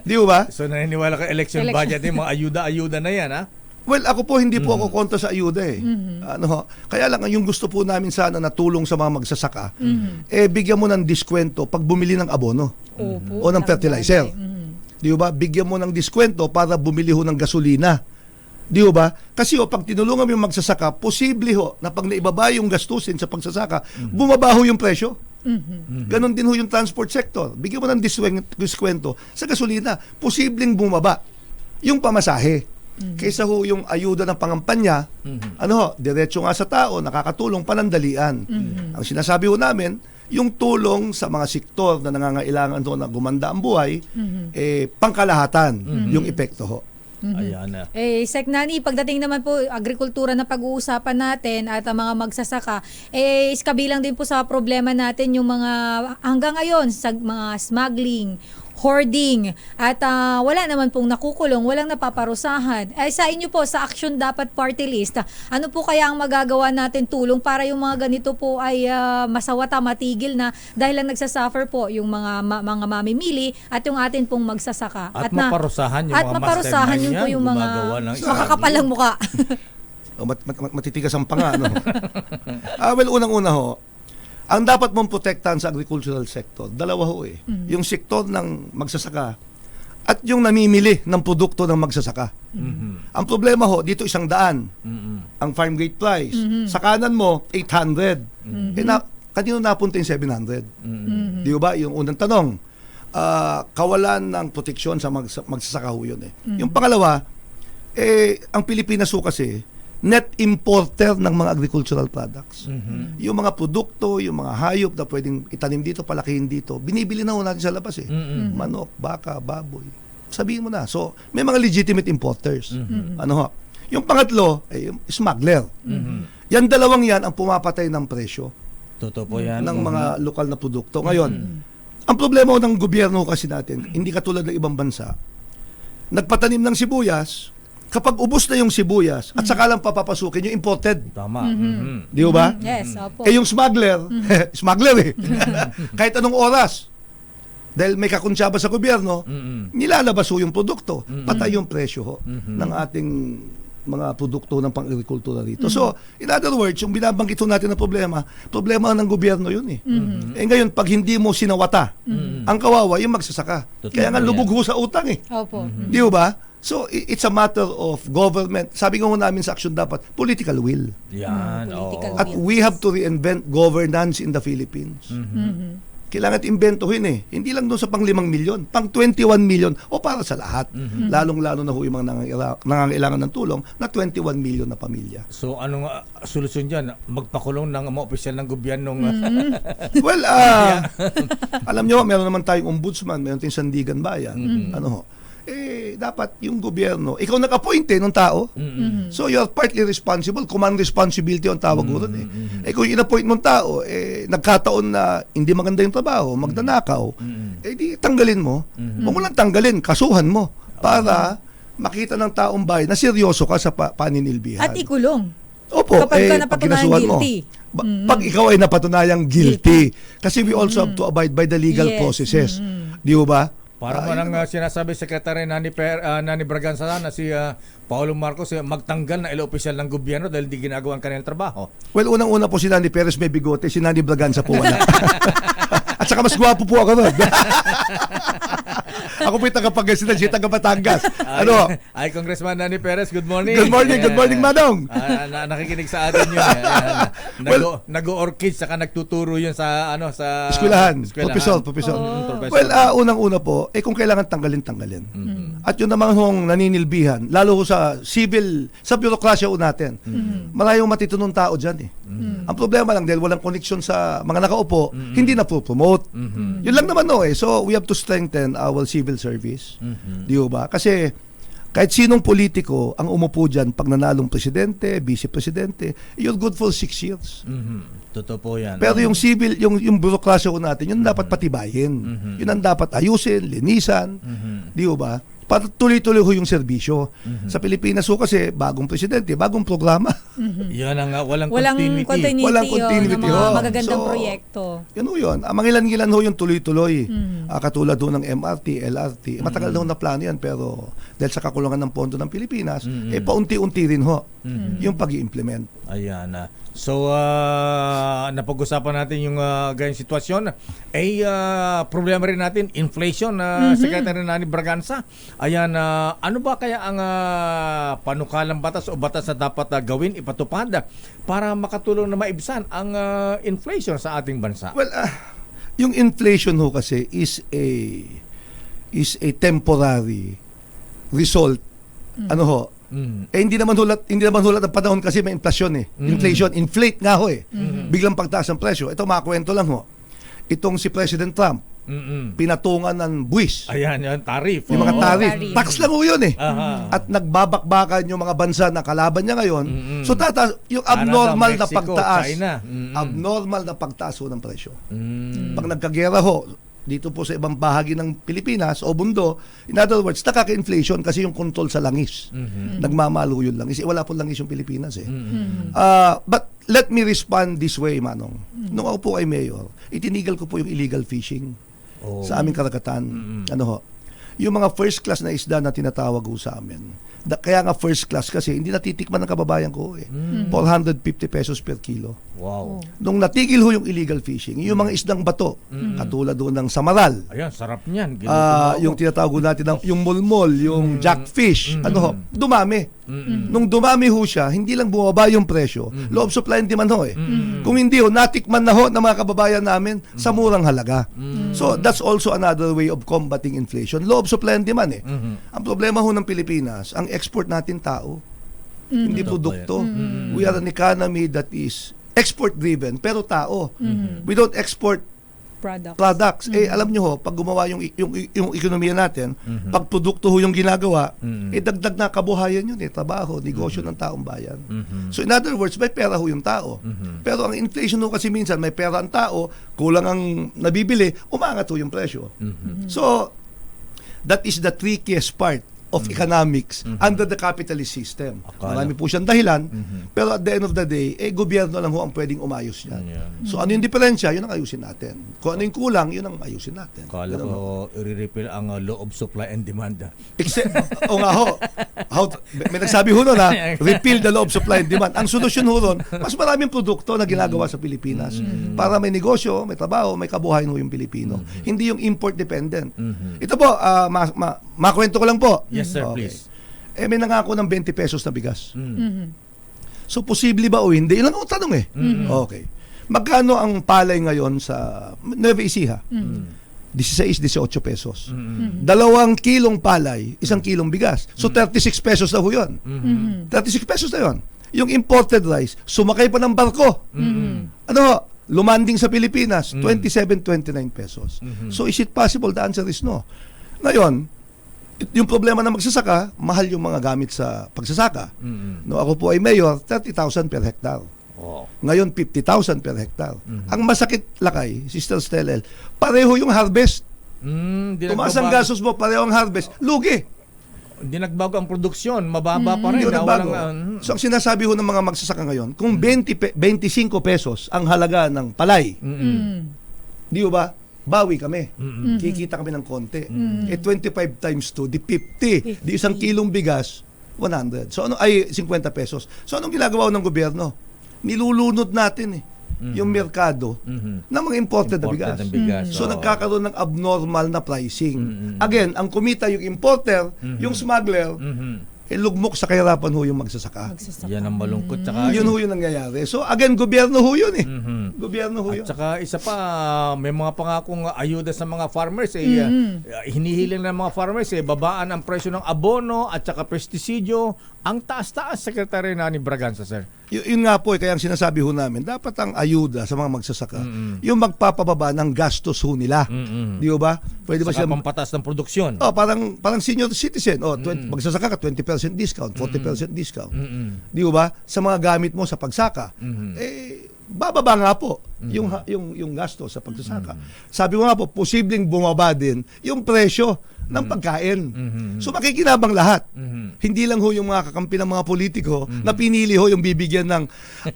Di ba? So naniniwala ka election budget, mga ayuda-ayuda na yan, ha? Well, ako po hindi po ako kontra sa ayuda Kaya lang yung gusto po namin sana na tulong sa mga magsasaka, bigyan mo ng diskwento pag bumili ng abono o ng fertilizer. Di ba? Bigyan mo ng diskwento para bumili ng gasolina. Di ba? Kasi pag tinulungan mo yung magsasaka, posible na pag naibaba yung gastusin sa pagsasaka, bumabaho yung presyo. Ganon din yung transport sector. Bigyan mo ng diskwento sa gasolina, posibleng bumaba yung pamasahe. Kaysa yung ayuda ng pangampanya, diretso nga sa tao, nakakatulong panandalian. Ang sinasabi namin, yung tulong sa mga sektor na nangangailangan na gumanda ang buhay, pangkalahatan yung epekto Ayan na. Sec Nani, pagdating naman po agrikultura na pag-uusapan natin at ang mga magsasaka, kabilang din po sa problema natin yung mga hanggang ngayon sa mga smuggling, hoarding, at wala naman pong nakukulong, walang napaparusahan. Sa inyo po, sa Action Dapat Party List, ano po kaya ang magagawa natin tulong para yung mga ganito po ay masawata, matigil na dahil lang nagsasuffer po yung mga mamimili at yung atin pong magsasaka. At maparusahan yung mga maparusahan yun po yung mga makakapalang muka. Matitigas ang panga. Well, unang-una ang dapat mong protektahan sa agricultural sector, dalawa yung sektor ng magsasaka at yung namimili ng produkto ng magsasaka. Ang problema dito 100. Ang farm gate price. Sa kanan mo, 800. Kanino napunta yung 700? Di ba? Yung unang tanong, kawalan ng proteksyon sa magsasaka yun. Yung pangalawa, ang Pilipinas kasi, net importer ng mga agricultural products. Yung mga produkto, yung mga hayop na pwedeng itanim dito, palakihin dito, binibili na natin sa labas Manok, baka, baboy. Sabihin mo na. So, may mga legitimate importers. Yung pangatlo, yung smuggler. Yan dalawang yan ang pumapatay ng presyo. Totoo po yan. Ng mga lokal na produkto. Ngayon, ang problema ng gobyerno kasi natin, hindi katulad ng ibang bansa, nagpatanim ng sibuyas, kapag ubos na yung sibuyas at saka lang papapasukin yung imported. Tama. Di ba? Yes, opo. Yung smuggler, smuggler kahit anong oras, dahil may kakuntsaba sa gobyerno, nilalabas yung produkto, patay yung presyo ng ating mga produkto ng pang-agrikultura dito. So, in other words, yung binabanggit natin na problema ng gobyerno yun ngayon, pag hindi mo sinawata, ang kawawa, yung magsasaka. Kaya nga lubog sa utang Opo. Di ba? So, it's a matter of government. Sabi ko namin sa Action Dapat, political will. Yan. At we have to reinvent governance in the Philippines. Kailangan imbentohin Hindi lang doon sa pang 5 milyon, pang 21 milyon o para sa lahat. Lalong-lalo na yung mga nangangailangan ng tulong na 21 milyon na pamilya. So, anong solusyon dyan? Magpakulong ng mga opisyal ng gobyernong... Well, alam nyo, meron naman tayong ombudsman, meron tayong Sandigan Bayan. Dapat yung gobyerno, ikaw nag-appoint ng tao. So you're partly responsible. Command responsibility ang tawag mo ron kung in-appoint mong tao, nagkataon na hindi maganda yung trabaho, magdanakaw, di tanggalin mo. Huwag mo lang tanggalin, kasuhan mo para makita ng taong bayan na seryoso ka sa paninilbihan. At ikulong. Opo, Kapag ka pag napatunayan kinasuhan mo. guilty. Pag ikaw ay napatunayang guilty. Kasi we also have to abide by the legal Yes. processes. Di ba? Para mo nang sinasabi Secretary Nani Braganza na si Paulo Marcos magtanggal na ilo-opisyal ng gobyerno dahil di ginagawa ang kanilang trabaho. Well, unang-una po si Nani Perez may bigote, si Nani Braganza po wala. At saka mas gwapo po ako nun. Ako po yung taga-Pangasinan, siya taga-Batangas. Ano? Ay, Congressman Nani Perez, good morning. Good morning, Manong. Nakikinig sa atin yun. Nag-orchid, saka nagtuturo yun sa Eskwelahan. Professor. Well, unang-una po, kung kailangan tanggalin. At yun naman hong naninilbihan, lalo sa civil, sa bureaucracia natin, malayong matitunong tao dyan eh. Ang problema lang dahil walang connection sa mga nakaupo, hindi na promote. Yun lang naman So we have to strengthen our civil service. Di ba? Kasi kahit sinong politiko ang umupo dyan pag nanalong presidente, vice-presidente, you're good for 6 years. Totoo po yan. Pero yung civil, yung bureaucracia natin, yun dapat patibayin. Yun ang dapat ayusin, linisan. Di ba? Para tuloy-tuloy yung serbisyo. Sa Pilipinas kasi bagong presidente, bagong programa. Yan ang walang continuity. Walang continuity. Ng mga magagandang proyekto. Yun. Mangilan-ngilan yung tuloy-tuloy. Katulad ng MRT, LRT. Matagal na plano yan pero dahil sa kakulangan ng pondo ng Pilipinas, paunti-unti rin yung pag-i-implement. Ayan. So, napag-usapan natin yung ganyang sitwasyon. Problema rin natin, inflation, Secretary Nani Braganza. Ayan, ano ba kaya ang panukalang batas o batas na dapat gawin, ipatupad para makatulong na maibsan ang inflation sa ating bansa? Well, yung inflation kasi is a temporary result. Hindi naman hulat ang panahon kasi may inflation inflate nga biglang pagtaas ng presyo. Ito makakwento lang itong si President Trump pinatungan ng buwis. Ayan, tariff. Yung mga tariff. Tax lang yun At nagbabakbakan yung mga bansa na kalaban niya ngayon. So yung abnormal na pagtaas. Abnormal na pagtaas ng presyo. Pag nagkagera dito po sa ibang bahagi ng Pilipinas o mundo, in other words, nakaka-inflation kasi yung control sa langis. Nagmamalo yung langis. Wala po langis yung Pilipinas But let me respond this way, Manong. Nung ako po ay mayor, itinigal ko po yung illegal fishing sa aming karagatan. Yung mga first class na isda na tinatawag sa amin. Kaya nga first class kasi hindi natitikman ng kababayan ko 450 pesos per kilo. Wow. Nung natigil yung illegal fishing, yung mga isdang bato, katulad ng samaral. Ayan, sarap niyan. Yung tinatawag natin yung mulmol, yung jackfish, dumami. Nung dumami siya, hindi lang bumaba yung presyo, loob supply and demand Kung hindi natikman na ng mga kababayan namin sa murang halaga. So that's also another way of combating inflation. Loob supply and demand Ang problema ng Pilipinas, ang export natin tao, hindi produkto. We are an economy that is export-driven, pero tao. We don't export products. Alam nyo pag gumawa yung ekonomiya natin, pag produkto yung ginagawa, dagdag na kabuhayan yun trabaho, negosyo ng taong bayan. So in other words, may pera yung tao. Pero ang inflation kasi minsan, may pera ang tao, kulang ang nabibili, umangat yung presyo. So, that is the trickiest part of economics under the capitalist system. Marami po siyang dahilan, pero at the end of the day, gobyerno lang ang pwedeng umayos yan. So ano yung diferensya, yun ang ayusin natin. Kung ano yung kulang, yun ang ayusin natin. Kala ko i-repeal ang law of supply and demand. May nagsabi repeal the law of supply and demand. Ang solusyon mas maraming produkto na ginagawa sa Pilipinas para may negosyo, may trabaho, may kabuhayan yung Pilipino. Hindi yung import dependent. Ito po, makwento ko lang po. Yes, sir, please. May nangako ng 20 pesos na bigas. So, posible ba o hindi? Ilan ang tanong Okay. Magkano ang palay ngayon sa Nueva Ecija? 16-18 pesos. 2 kilong palay, 1 kilong bigas. So, 36 pesos na yun. 36 pesos na yun. Yung imported rice, sumakay pa ng barko. Lumanding sa Pilipinas, 27-29 pesos. So, is it possible? The answer is no. Ngayon, yung problema na magsasaka, mahal yung mga gamit sa pagsasaka. Ako po ay mayor, 30,000 per hektar. Ngayon, 50,000 per hektar. Ang masakit lakay, Sister Stelel, pareho yung harvest. Di Tumaas ang nagbabago. gastos mo, pareho ang harvest, lugi. Hindi nagbago ang produksyon, mababa pa rin. Hindi na nagbago. walang, So ang sinasabi ho ng mga magsasaka ngayon, kung 25 pesos ang halaga ng palay, di ba? Bawi kami. Kikita kami ng konti. 25 times 2, di 50. Di isang kilong bigas, 100. So ano ay 50 pesos. So anong ginagawa ng gobyerno? Nilulunod natin yung merkado ng mga imported na bigas. So nagkakaroon ng abnormal na pricing. Again, ang kumita yung importer, yung smuggler, lugmok sa kahirapan ho yung magsasaka. Yan ang malungkot. Tsaka, Yun ho yung nangyayari. So again, gobyerno ho yun Gobyerno ho yun. At saka isa pa, may mga pangakong ayuda sa mga farmers. Hinihiling ng mga farmers, babaan ang presyo ng abono at saka pestisidyo. Ang taas-taas, Secretary Nani Braganza, sir. Yun nga po, kaya ang sinasabi ho namin, dapat ang ayuda sa mga magsasaka, yung magpapababa ng gastos ho nila. Di ba? Pwede ba Saka siya pampatas ng produksyon. parang senior citizen. Magsasaka ka 20% discount, 40% discount. Di ba? Sa mga gamit mo sa pagsaka. Bababa nga po yung gasto sa pagsasaka. Sabi ko nga po, posibleng bumaba din yung presyo ng pagkain. So makikinabang lahat. Hindi lang ho yung mga kakampi ng mga politiko na pinili ho yung bibigyan ng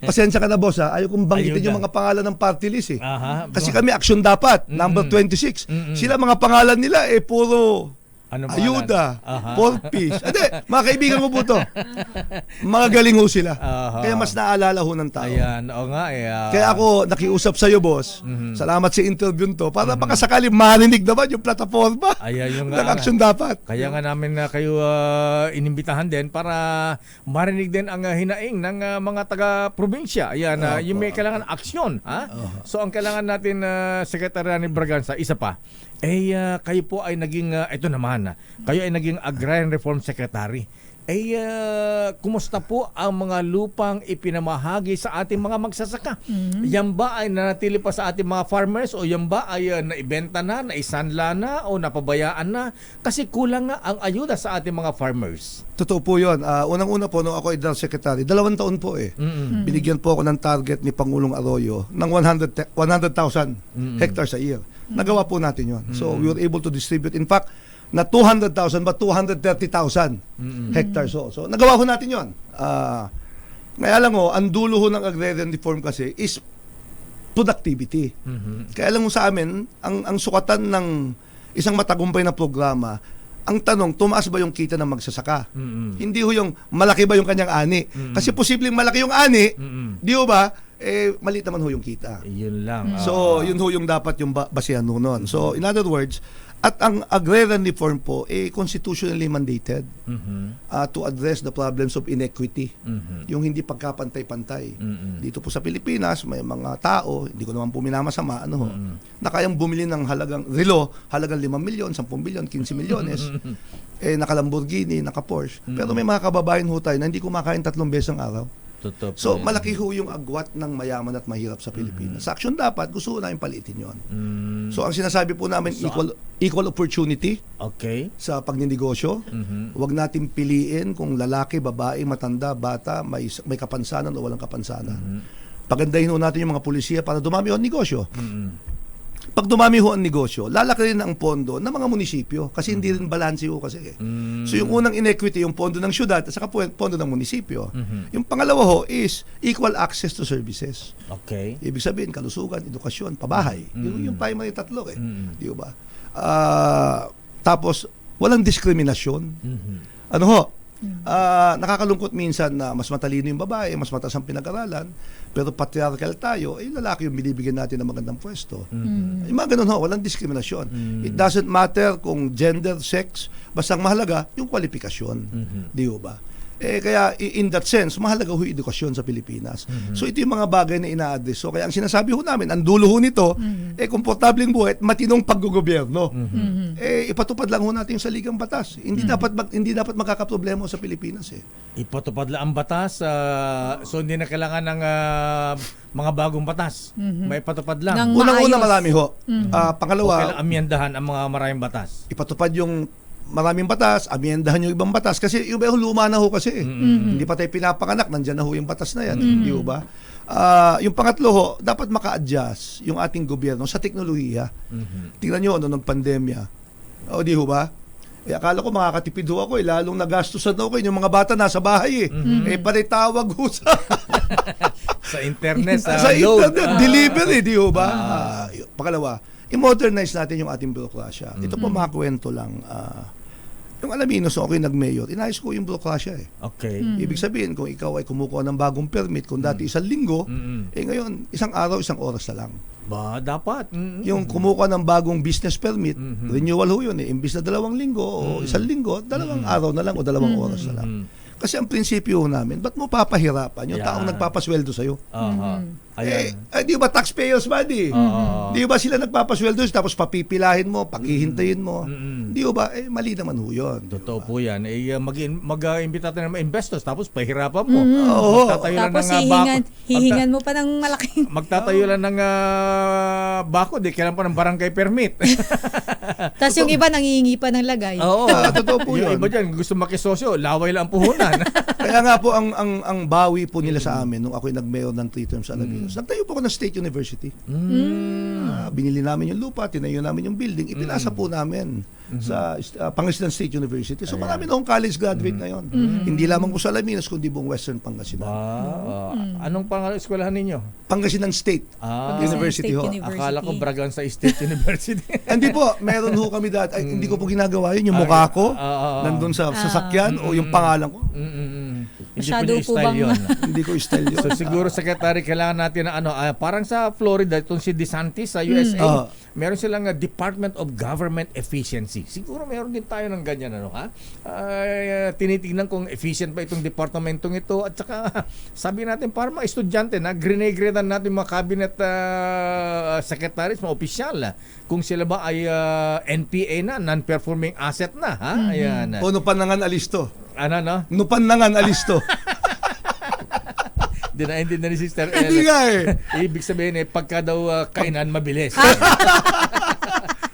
pasensya ka na boss ayaw kong banggitin Ayuda. yung mga pangalan ng party list Aha. Kasi kami action dapat, number 26. Sila mga pangalan nila puro Ano ayuda, Aha. 4 piece. Hindi, mga kaibigan ko po to. Mga galing ho sila. Aha. Kaya mas naalala ho ng tao. Ayan, oo nga Kaya ako nakiusap sa iyo, boss. Salamat sa interview to para baka sakali marinig naman yung plataforma Ayan yung ng action dapat. Kaya nga namin na kayo inimbitahan din para marinig din ang hinaing ng mga taga-probinsya. Ayan, yung may kailangan aksyon. So ang kailangan natin, Secretary ni Braganza, isa pa, kayo po ay naging, ito naman, kayo ay naging Agrarian Reform Secretary. Kumusta po ang mga lupang ipinamahagi sa ating mga magsasaka? Yan ba ay nanatili pa sa ating mga farmers o yan ba ay naibenta na, naisanla na o napabayaan na? Kasi kulang nga ang ayuda sa ating mga farmers. Totoo po yun. Unang-una po, nung ako ay secretary, 2 taon po binigyan po ako ng target ni Pangulong Arroyo ng 100,000 hectares a year. Nagawa po natin yun. So we were able to distribute. In fact, na 200,000 but 230,000 hectares. So nagawa ho natin yun. Kaya lang ang dulo ho ng agrarian reform kasi is productivity. Kaya lang sa amin, ang sukatan ng isang matagumpay na programa, ang tanong, tumaas ba yung kita ng magsasaka? Hindi ho yung malaki ba yung kanyang ani? Kasi posibleng malaki yung ani, di ho ba? Maliit naman ho yung kita. Yun lang. So, yun ho yung dapat yung basihan ho nun. So, in other words, at ang agrarian reform po, constitutionally mandated to address the problems of inequity. Yung hindi pagkapantay-pantay. Dito po sa Pilipinas, may mga tao, hindi ko naman po minamasama, na kayang bumili ng relo, halagang 5 milyon, 10 milyon, 15 milyones, naka Lamborghini, naka Porsche. Pero may mga kababayan ho tayo na hindi kumakain 3 beses ang araw. Totoo So, yan. malaki ho yung agwat ng mayaman at mahirap sa Pilipinas. Sa action dapat, gusto ko namin palitin yon. So, ang sinasabi po namin, equal opportunity sa pagninegosyo. Huwag natin piliin kung lalaki, babae, matanda, bata, may kapansanan o walang kapansanan. Pagandahin ho natin yung mga pulisya para dumami ho ang negosyo. Pag dumami ho ang negosyo, lalaki rin ang pondo ng mga munisipyo kasi hindi rin balanse ho kasi. So yung unang inequity, yung pondo ng syudad at saka pondo ng munisipyo. Yung pangalawa ho is equal access to services. Ibig sabihin, kalusugan, edukasyon, pabahay. Yung primary tatlo Di ba? Tapos, walang diskriminasyon. Ano ho? Nakakalungkot minsan na mas matalino yung babae, mas mataas ang pinag-aralan, pero patriarchal tayo, lalaki yung binibigyan natin ng magandang pwesto. Yung mga ganun ho, walang diskriminasyon. It doesn't matter kung gender, sex, basta ang mahalaga yung kwalifikasyon. Di ba? Kaya in that sense, mahalaga ho yung edukasyon sa Pilipinas. So ito yung mga bagay na ina-address. So kaya ang sinasabi ho namin, ang dulo ho nito, komportableng buhay at matinong paggogobyerno. Ipatupad lang ho natin yung saligang batas. Hindi dapat magkakaproblema sa Pilipinas. Ipatupad lang ang batas, so hindi na kailangan ng mga bagong batas. May patupad lang. Unang-una marami ho. Pangalawa, kailangan amyendahan ang mga maraming batas. Ipatupad yung maraming batas, amyendahan yung ibang batas kasi yung luma na ho kasi. Hindi pa tayo pinapanganak, nandyan na ho yung batas na yan. Di ba? Yung pangatlo ho, dapat maka-adjust yung ating gobyerno sa teknolohiya. Tingnan nyo, nung pandemya. O di ho ba? Akala ko makakatipid ho ako lalong nagastusan ako yung mga bata nasa bahay palitawag ho sa internet, sa internet, delivery, di ho ba? Pangalawa, i-modernize natin yung ating bürokrasya. Ito po mga kwento lang. Yung Alaminos, ako yung nag-mayor, inayos ko yung bürokrasya Okay. Ibig sabihin, kung ikaw ay kumukuha ng bagong permit, kung dati 1 linggo, ngayon, 1 araw, 1 oras na lang. Ba, dapat. Yung kumukuha ng bagong business permit, renewal ho yun Imbis na 2 linggo o 1 linggo, 2 araw na lang o 2 oras na lang. Kasi ang prinsipyo namin, ba't mo papahirapan yung taong nagpapasweldo sa'yo? Di ba taxpayers money? Di ba sila nagpapasweldo tapos papipilahin mo, paghihintayin mo? Di ba? Mali naman ho yun. Totoo po yan. Mag-imbita tayo ng mga investors tapos pahirapan mo. Tapos hihingan mo pa ng malaking... Magtatayo lang ng bako, kailan pa ng barangay permit. Tapos yung iba nangihingi pa ng lagay. Oo. Totoo po yun. Yung iba dyan, gusto makisosyo, laway lang ang puhunan. Kaya nga po, ang bawi po nila sa amin nung ako'y nag-mayor ng 3 terms sa Alaminos, nagtayo po ako ng State University. Binili namin yung lupa, tinayo namin yung building, ipinasa po namin sa Pangasinan State University. So marami na akong college graduate ngayon. Hindi lamang po sa Alaminos, kundi buong Western Pangasinan. Anong eskwelahan ninyo? Pangasinan State University ho. Akala ko Braganza State University. Hindi po, meron ho kami dati. Hindi ko po ginagawa yun. Yung mukha ko, nandun sa sasakyan, o yung pangalan ko. Hindi po style yun. Hindi ko style yun. So siguro, Secretary, kailangan natin na parang sa Florida, itong si DeSantis sa USA, meron silang Department of Government Efficiency. Siguro meron din tayo ng ganyan, tinitingnan kung efficient ba itong departamentong ito, at saka sabi natin para mga estudyante na grade-gradean natin mga cabinet secretaries, mga opisyal, kung sila ba ay NPA na, non-performing asset na, Ayan. O nupanangan alisto. Ano, no? Nupanangan alisto. Hindi na ni Sister El. Hindi nga Ibig sabihin pagka daw kainan, mabilis.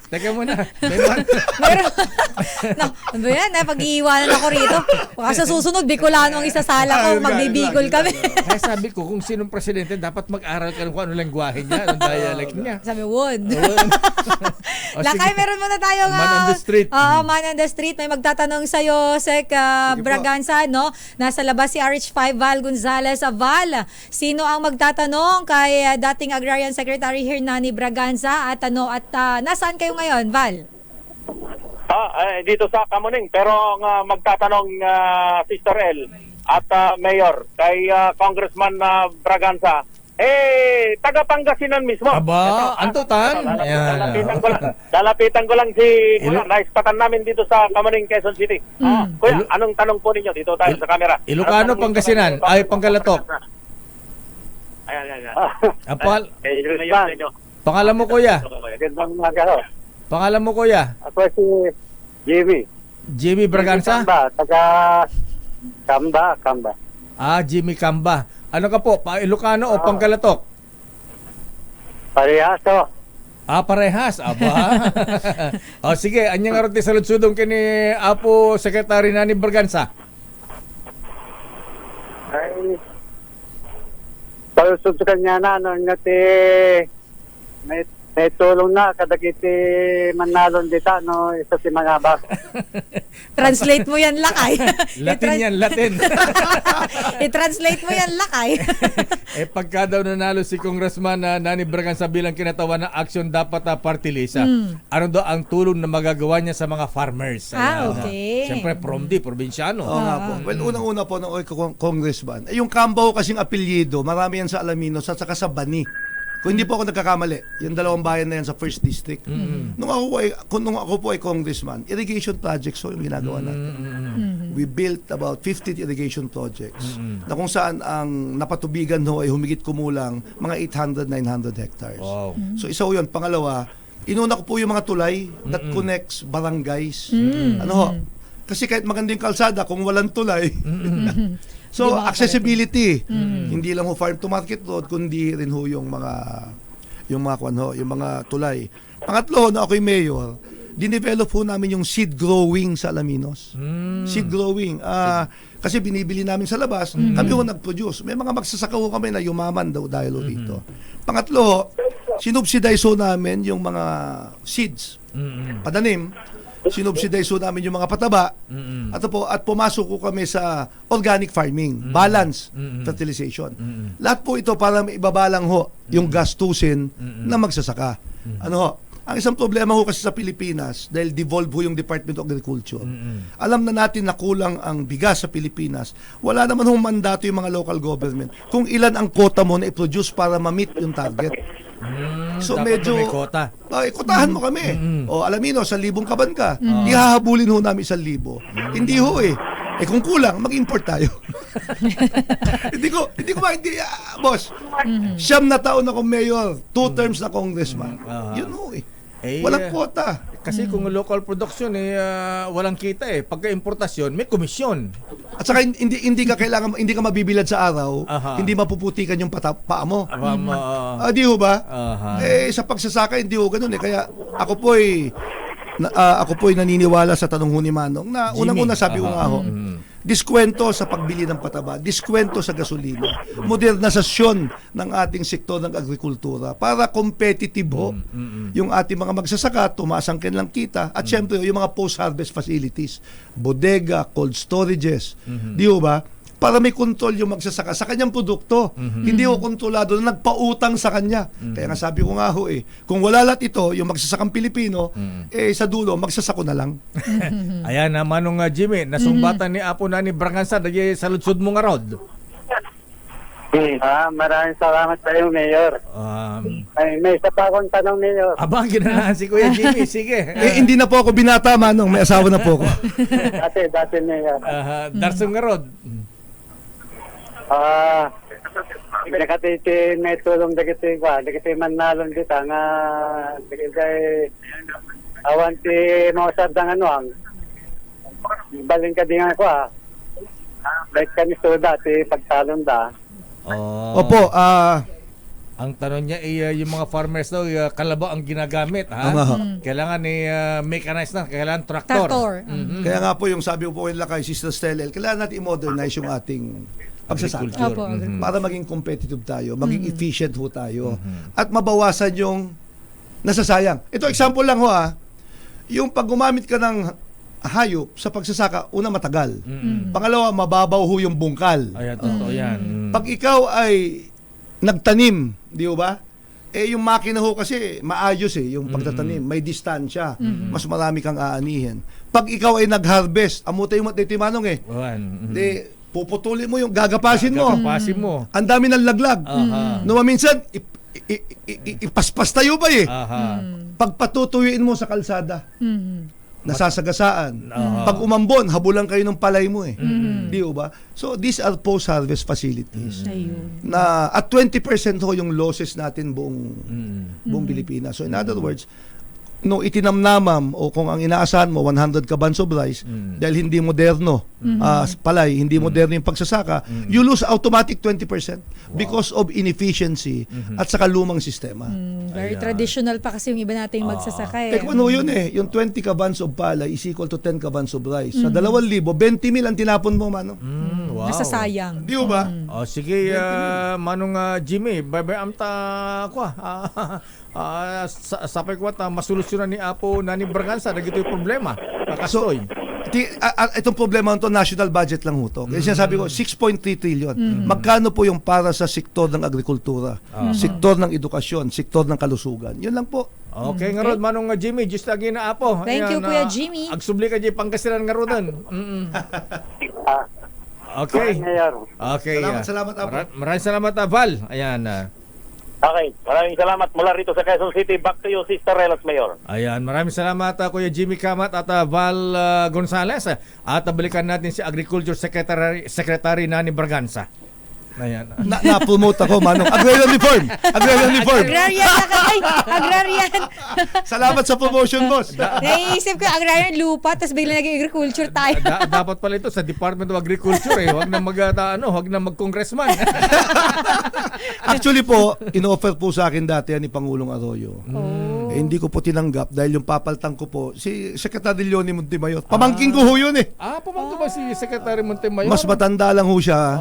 Teka muna. Meron. Ano ba yan? Pag-iiwanan ako rito. Baka sa susunod, Bicolano ang isasala ko. Magbibigol kami. Kaya sabi ko, kung sinong presidente, dapat mag-aral ka kung ano lengguwahe niya, anong dialect niya. Sabi, wood. Lakay, meron muna tayo Man on the street. Man on the street. May magtatanong sa'yo, Sec Braganza, no? Nasa labas si RH5 Val Gonzales. Val, sino ang magtatanong kay dating Agrarian Secretary Hernani Braganza at nasaan kayo ngayon, Val? Dito sa Kamuning, pero ang magtatanong Sister El at Mayor kay Congressman Braganza, taga Pangasinan mismo. Aba, antutan. Lalapitan ko lang si naispatan namin dito sa Kamuning, Quezon City. Kuya, anong tanong po ninyo? Dito tayo sa camera. Ilocano, Pangasinan, ay Panggalatok. Ayan. Apal. Pangalan mo, kuya? Pangalan mo, kuya? Ako si Jimmy. Jimmy Braganza? Kamba. Jimmy Kamba. Ano ka po? Ilocano o Panggalatok? Parehas to. Parehas. Aba. Sige, anyang arote sa lutsudong kini Apo Secretary Nani Braganza. Ay, palusod sa kanya na, may tulong na, kadagiti manalon dita, isa si Manabas. Translate mo yan, Lakay. Latin yan, Latin. I-translate mo yan, Lakay. Pagka daw nanalo si Congressman Nani Braganza bilang kinatawan na action dapat party list, ano daw ang tulong na magagawa niya sa mga farmers? Okay. Siyempre, probinsyano. Oo nga po. Well, unang-una po ng Congressman, yung Kamba kasing apelyido, marami yan sa Alaminos at saka sa Bani. Kung hindi po ako nagkakamali, yung 2 bayan na yan sa 1st District. Nung ako po ay congressman, irrigation projects yung ginagawa natin. We built about 50 irrigation projects na kung saan ang napatubigan ay humigit kumulang mga 800-900 hectares. Wow. So isa yun. Pangalawa, inuna ko po yung mga tulay that connects barangays. Kasi kahit magandang kalsada, kung walang tulay, so accessibility, hindi lang ho farm to market road, kundi rin ho yung mga tulay. Pangatlo, na ako'y mayor, dinevelop po namin yung seed growing sa Alaminos. Seed growing. Kasi binibili namin sa labas, kami ho nag-produce. May mga magsasaka ho kami na yumaman daw dahil ho dito. Pangatlo ho, sinubsidize ho namin yung mga seeds, padanim. Sinubsidize ho namin yung mga pataba. At pumasok ko kami sa organic farming, balance fertilization. Lahat po ito para maibabalang ho yung gastusin na magsasaka. Ano ho? Ang isang problema ho kasi sa Pilipinas, dahil devolve ho yung Department of Agriculture, alam na natin na kulang ang bigas sa Pilipinas. Wala naman hong mandato yung mga local government kung ilan ang quota mo na i-produce para ma-meet yung target. So dapat medyo may quota. Kotahan mo kami. O Alamino, 1,000 kaban ka. Ihahabulin ho namin 1,000. Hindi ho eh. Kung kulang, mag-import tayo. Boss, 9 na taon akong mayor, 2 terms na congressman. Yun ho eh. Walang quota. Kasi kung local production walang kita Pagka importasyon, may komisyon. At saka hindi ka mabibilad sa araw, hindi mapuputikan yung paa mo. Di ho ba? Sa pagsasaka hindi ho ganoon Kaya ako po'y naniniwala sa tanong ho ni Manong na unang-una sabi ko nga ho, diskwento sa pagbili ng pataba, diskwento sa gasolina, modernizasyon ng ating sektor ng agrikultura para competitive ho yung ating mga magsasaka, tumaas ang kanilang kita, at syempre yung mga post-harvest facilities, bodega, cold storages, di ho ba? Para may control yung magsasaka sa kanyang produkto. Hindi ho kontrolado na nagpautang sa kanya. Kaya nga sabi ko nga ho kung wala lahat ito, yung magsasakang Pilipino, sa dulo, magsasako na lang. Ayan na, Manong Jimmy, nasumbatan ni Apo Nani Braganza, sa lutsod mo nga rod. Maraming salamat sa iyo, Mayor. May isa pa akong tanong, Mayor. Abang, ginanahan si Kuya Jimmy. Sige. Hindi na po ako binata, Manong. May asawa na po ako. Dati, Mayor. Darsong nga rod. Nakatiti may tulong dagiti manalon dita nga dagiti awan ti mausap ng ang baling ka din ako like kami suda ti pagtalon da. Opo, ang tanong niya yung mga farmers daw kalabaw ang ginagamit kailangan mechanized na, kailangan tractor. Kaya nga po yung sabi ko po kay Sister Stella, kailangan natin i-modernize yung ating pagsasaka para maging competitive tayo, maging efficient ho tayo, at mabawasan yung nasasayang. Ito example lang ho yung pag gumamit ka ng hayop sa pagsasaka, una matagal. Pangalawa, mababaw ho yung bungkal. Ayan, totoo yan. Pag ikaw ay nagtanim, di ba? Yung makina ho kasi maayos yung pagtatanim, may distansya, mas marami kang aanihin. Pag ikaw ay nag-harvest, amutay yung Manong puputulin mo yung gagapasin mo. Ang dami ng laglag. No, minsan ipaspas tayo ba Pag patutuyuin mo sa kalsada, nasasagasaan. Pag umambon, habulan kayo ng palay mo Di ba? So these are post-harvest facilities. Na at 20% ho yung losses natin buong Pilipinas. So in other words, no itinamnamam o kung ang inaasahan mo 100 kabans of rice dahil hindi moderno palay, hindi moderno yung pagsasaka, you lose automatic 20% because of inefficiency at saka lumang sistema. Very traditional pa kasi yung iba nating magsasaka kung ano yun yung 20 kabans of palay is equal to 10 kabans of rice. Sa 2,000, 20,000 ang tinapon mo, Manong. Wow. Nasasayang. Di ba? Sige, Manong Jimmy, bye-bye amta ko sapay ko masolusyonan ni Apo Nani Braganza na gito yung problema. Kastoy. Itong problema ito, national budget lang ho to. Kasi sabi ko, 6.3 trillion. Magkano po yung para sa sektor ng agrikultura, sektor ng edukasyon, sektor ng kalusugan? Yun lang po. Okay, nga rod, Manong Jimmy, just lagi na Apo. Thank you, Kuya Jimmy. Agsubli ka dyan Pangasinan nga rodon. Okay. Okay. Salamat, Apo. Maraming salamat, Val. Ayan. Okay, maraming salamat mula rito sa Quezon City. Back to you, Sister Relas Mayor. Ayan, maraming salamat Kuya Jimmy Kamat at Val Gonzales. At balikan natin si Agriculture Secretary Nani Braganza. Ayan. Na-promote ako, Manong. Agrarian reform. Agrarian na kay. Agrarian. Salamat sa promotion, boss. Naiisip ko, agrarian lupa, tapos bigla naging agriculture tayo. Dapat pala ito sa Department of Agriculture Huwag na mag-congressman. Actually po, in-offer po sa akin dati ni Pangulong Arroyo. hindi ko po tinanggap dahil yung papaltang ko po, si Secretary Leonie Montemayor. Pamangking ko ho yun eh. Pamangkin ba si Secretary Montemayor? Mas matanda lang ho siya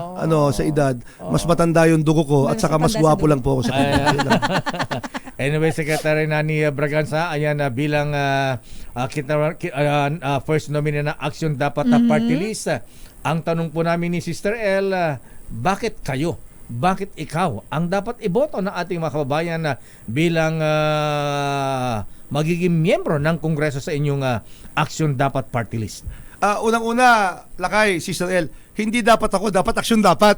sa edad. Mas matanda yung dugo ko at saka mas gwapo lang po ako sa kanya. Anyway, Secretary Nani Braganza, ayan bilang first nominee na Action Dapat na Party List. Ang tanong po namin ni Sister El, bakit kayo? Bakit ikaw ang dapat iboto ng ating mga kababayan na bilang magiging miyembro ng Kongreso sa inyong Action Dapat Party List? Unang-una, Lakay, Sister El, hindi dapat ako, dapat aksyon dapat.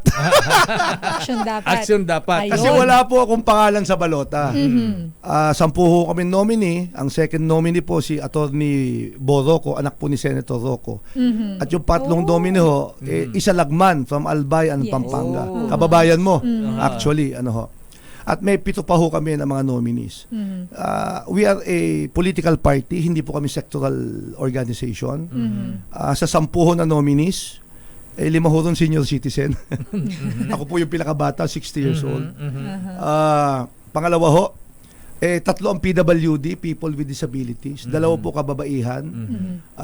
Action dapat. Action dapat. Ayun. Kasi wala po akong pangalan sa balota. 10 ho kami nominee. Ang second nominee po si Attorney Bo Rocco, anak po ni Senator Rocco. At yung patlong nominee ho, Isa Lagman from Albay and Pampanga. Kababayan mo, actually. At may 7 pa ho kami ng mga nominees. We are a political party, hindi po kami sectoral organization. Sa 10 ho na nominees, 5 ho ron senior citizen. Ako po yung pinakabata, 60 years old. Pangalawa ho, 3 ang PWD, people with disabilities. 2 po kababaihan.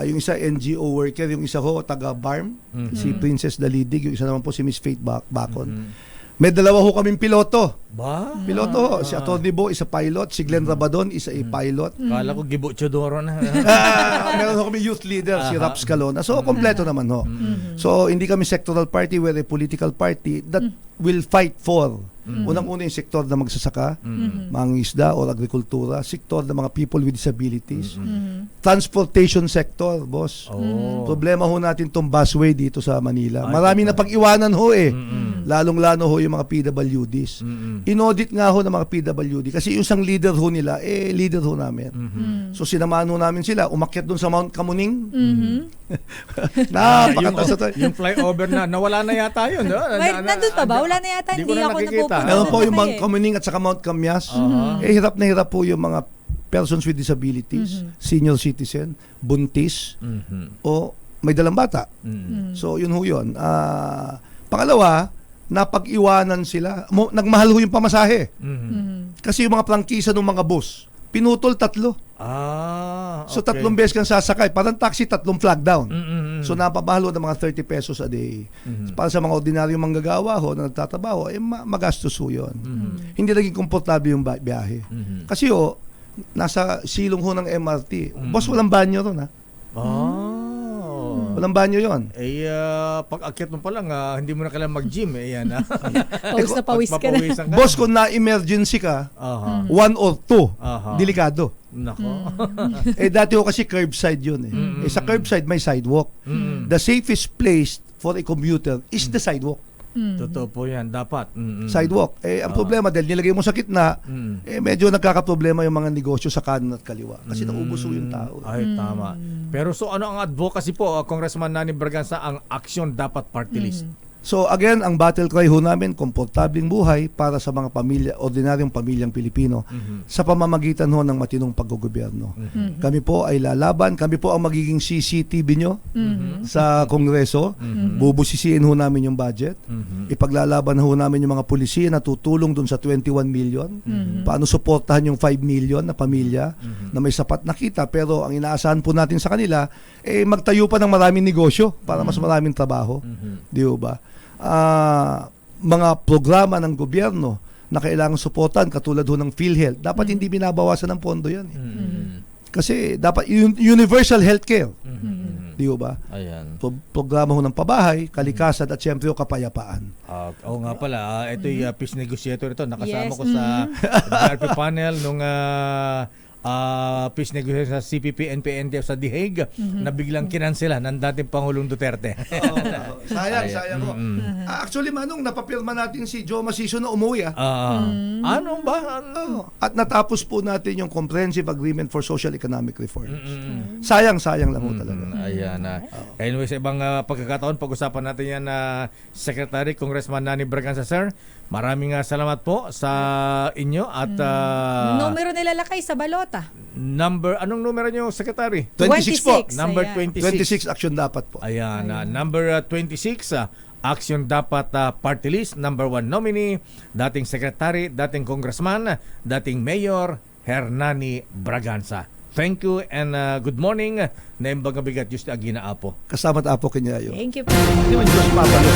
Yung isa NGO worker, yung isa ho taga-BARM, si Princess Dalidig, yung isa naman po si Miss Faith Bacon. May 2 ho kaming piloto. Piloto ho. Si Atty. Bo, isa pilot. Si Glenn Rabadon, isa pilot. Kala ko Gibo Chodoro na. Meron ho kami youth leader, si Raps Calona. So, kompleto naman ho. So, hindi kami sectoral party, we're a political party that will fight for unang-una yung sektor na magsasaka, mangingisda o agrikultura, sektor ng mga people with disabilities, transportation sector, boss. Problema ho natin tong busway dito sa Manila. Marami na pag-iwanan ho lalong-lalo ho yung mga PWDs. Inaudit nga ho ng mga PWD kasi yung isang leader ho nila, leader ho namin. So sinamahan ho namin sila, umakyat doon sa Mount Kamuning. Yung flyover na, nawala na yata yun. Nandun pa ba? Wala na yata. Hindi ako napupunta. Meron po yung Mount Kamuning at saka Mount Camyas. Hirap na hirap po yung mga persons with disabilities, senior citizen, buntis, o may dalang bata. So yun ho yun. Pangalawa, napag-iwanan sila. Nagmahal ho yung pamasahe. Kasi yung mga prangkisa ng mga bus, pinutol 3. So 3 beses kang sasakay. Parang taxi, 3 flag down. So napabahalo ng mga 30 pesos a day. Para sa mga ordinaryong manggagawa ho na nagtatrabaho, magastos ho yun. Hindi naging komportable yung biyahe. Kasi nasa silong ho ng MRT. Boss, walang banyo ron ha. Walang banyo yon. Pag-akyat mo pa lang, hindi mo na kailangan mag-gym. Yan, pawis na pawis ka na. Boss, kung na-emergency ka, 1 or 2, delikado. Nako. Dati ho kasi curbside yun sa curbside may sidewalk. The safest place for a commuter is the sidewalk. Totoo po yan, dapat. Sidewalk. Ang problema dahil nilagay mo sa gitna, medyo nagkakaproblema yung mga negosyo sa kanan at kaliwa. Kasi naubos yung tao. Ay, tama. Pero so ano ang advocacy po, Congressman Nani Braganza, ang Action Dapat Party List? So again, ang battle cry ho namin, komportabling buhay para sa mga pamilya, ordinaryong pamilyang Pilipino sa pamamagitan ho ng matinong paggogobyerno. Kami po ay lalaban, kami po ang magiging CCTV nyo sa Kongreso. Bubusisiin ho namin yung budget. Ipaglalaban ho namin yung mga pulisiya na tutulong dun sa 21 million. Paano suportahan yung 5 million na pamilya na may sapat na kita. Pero ang inaasahan po natin sa kanila, magtayo pa ng maraming negosyo para mas maraming trabaho. Di ba? Mga programa ng gobyerno na kailangan suportan katulad ho ng PhilHealth, dapat hindi binabawasan ng pondo yan. Kasi dapat universal healthcare. Di ba? Ayan. Programa ho ng pabahay, kalikasan at siyempre ho kapayapaan. Oo nga pala, ito yung peace negotiator ito. Nakasama ko sa DRP panel nung peace negotiation sa CPP, NPNDF sa The Hague na biglang kinansela ng dating Pangulong Duterte. Sayang ho. Actually, Manong, napapirma natin si Joe Masiso na umuwi. Ano ba? At natapos po natin yung Comprehensive Agreement for Social Economic Reforms. Sayang lang ho talaga. Ayan. Anyway, sa ibang pagkakataon, pag-usapan natin yan na Secretary Congressman Nani Braganza, sir. Maraming salamat po sa inyo at numero nilalakay sa balota. Anong numero niyo, Secretary? 26 po. Number 26. 26 action dapat po. Ayan, number 26, Action Dapat Party List, number 1 nominee, dating Secretary, dating Congressman, dating Mayor, Hernani Braganza. Thank you and good morning. Naimbang bigat just agina apo. Kasama apo kinyayo. Thank you po. Di man Diyos mapalo.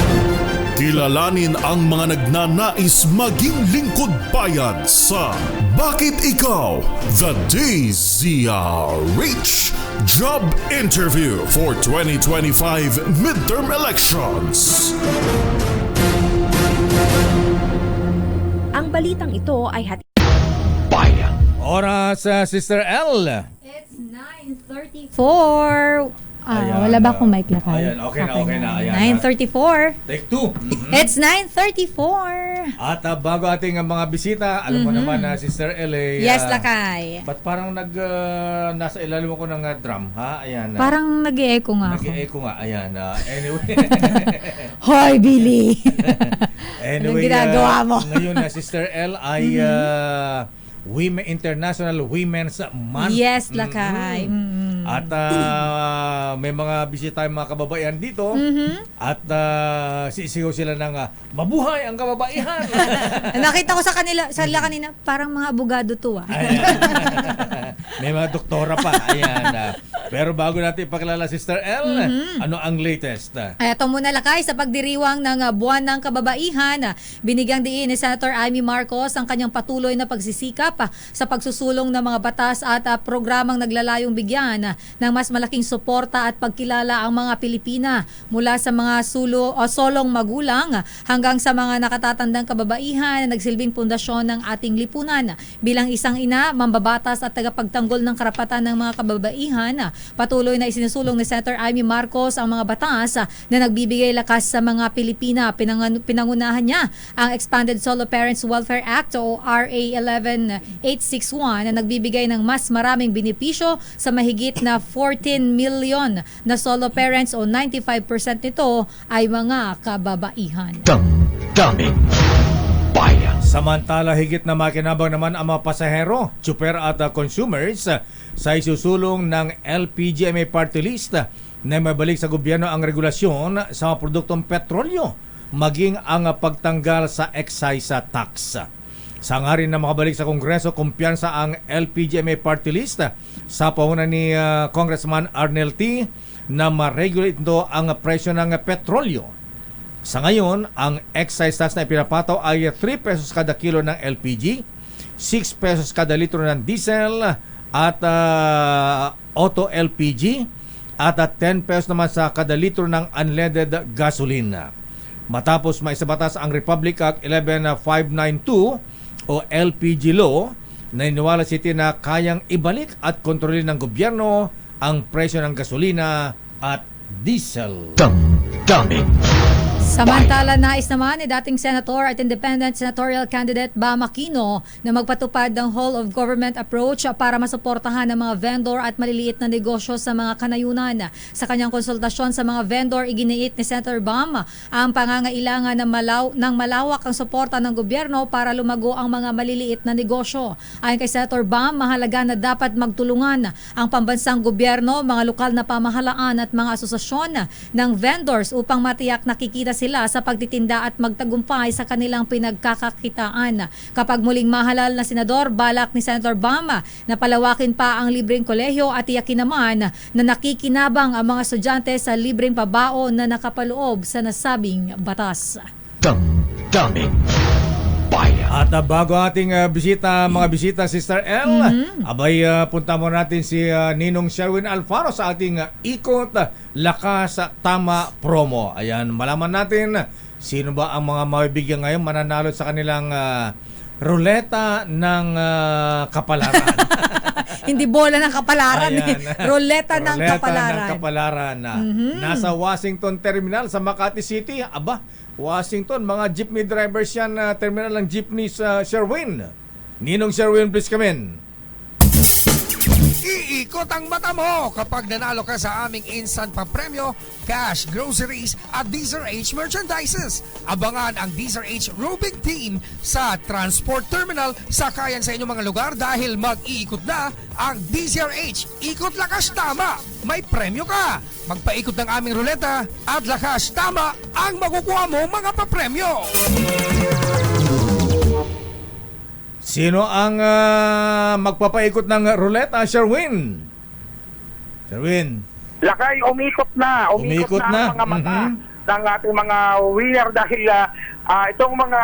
Kilalanin ang mga nagnanais maging lingkod bayan sa Bakit Ikaw? The DZRH Job Interview for 2025 Midterm Elections. Ang balitang ito ay Bayan. Oras, Sister L. It's 9:34. Ayan, Wala ba akong mic lakay? Ayan, okay na. Ayan, 9:34. Take 2. It's 9:34. At bago ating mga bisita, alam mo naman na Sister L. Yes, lakay. Ba't parang nasa ilalim ko ng drum, ha? Ayan. Parang nag-e-echo nga ako. Nag-e-echo nga, ayan. Anyway. Hoy, Billy! Anyway, anong ginagawa mo? Ngayon na Sister L ay International Women's Month. Yes, lakay. At may mga bisita tayong mga kababaihan dito. At sisigaw sila ng mabuhay ang kababaihan. Nakita ko sa kanila kanina, parang mga abogado to May mga doktora pa. Ayan. Pero bago natin ipakilala Sister L, ano ang latest? Ito muna lakay sa pagdiriwang ng Buwan ng Kababaihan. Binigyang diin ni Senator Amy Marcos ang kanyang patuloy na pagsisikap sa pagsusulong ng mga batas at programang naglalayong bigyan ng mas malaking suporta at pagkilala ang mga Pilipina mula sa mga solong magulang hanggang sa mga nakatatandang kababaihan na nagsilbing pundasyon ng ating lipunan. Bilang isang ina, mambabatas at tagapagtanggol ng karapatan ng mga kababaihan, patuloy na isinusulong ni Senator Amy Marcos ang mga batas na nagbibigay lakas sa mga Pilipina. Pinangunahan niya ang Expanded Solo Parents Welfare Act o RA 11861 na nagbibigay ng mas maraming benepisyo sa mahigit na 14 million na solo parents o 95% nito ay mga kababaihan. Damdamin Bayan. Samantala, higit na makinabang naman ang mga pasahero, tsuper at consumers sa isusulong ng LPGMA Party List na mabalik sa gobyerno ang regulasyon sa mga produktong petrolyo maging ang pagtanggal sa excise tax. Sa nga rin na makabalik sa Kongreso, kumpiyansa ang LPGMA Party List sa pahunan ni Congressman Arnel T. na ma-regulate ito ang presyo ng petrolyo. Sa ngayon, ang excise tax na ipinapataw ay 3 pesos kada kilo ng LPG, 6 pesos kada litro ng diesel at auto LPG at 10 pesos naman sa kada litro ng unleaded gasolina. Matapos maisabatas ang Republic Act 11592 o LPG law, naniniwala si T na kayang ibalik at kontrolin ng gobyerno ang presyo ng gasolina at diesel. Damdamin. Samantala, nais naman ni dating Senator at Independent Senatorial Candidate Bam Aquino na magpatupad ng whole of government approach para masuportahan ng mga vendor at maliliit na negosyo sa mga kanayunan. Sa kanyang konsultasyon sa mga vendor, iginiit ni Senator Bam ang pangangailangan ng malawak ang suporta ng gobyerno para lumago ang mga maliliit na negosyo. Ayon kay Senator Bam, mahalaga na dapat magtulungan ang pambansang gobyerno, mga lokal na pamahalaan at mga asosasyon ng vendors upang matiyak nakikita sila sa pagtitinda at magtagumpay sa kanilang pinagkakakitaan. Kapag muling mahalal na senador, balak ni Senator Bam na palawakin pa ang libreng kolehiyo at tiyakin naman na nakikinabang ang mga estudyante sa libreng pabaon na nakapaloob sa nasabing batas. Damdamin Bayan. At bago ating mga bisita, Sister L, abay punta mo natin si Ninong Sherwin Alfaro sa ating Ikot Lakas Tama promo. Ayan, malaman natin sino ba ang mga mabibigyan ngayon mananalo sa kanilang ruleta ng kapalaran. Hindi bola ng kapalaran, ruleta ng Ruleta ng kapalaran. Nasa Washington Terminal sa Makati City. Aba, Washington, mga jeepney drivers yan, terminal ng jeepney sa Sherwin. Ninong Sherwin, please come in. Iikot ang mata mo kapag nanalo ka sa aming instant papremyo, cash, groceries at DZRH merchandises. Abangan ang DZRH Rubik Team sa Transport Terminal sa kayan sa inyong mga lugar dahil mag-iikot na ang DZRH Ikot Lakas Tama. May premyo ka. Magpaikot ng aming ruleta at lakas tama ang makukuha mo mga papremyo. Sino ang magpapaikot ng ruleta, Sherwin? Sherwin. Lakay, umikot na. Umikot na ang mga mata ng ating mga winner dahil itong mga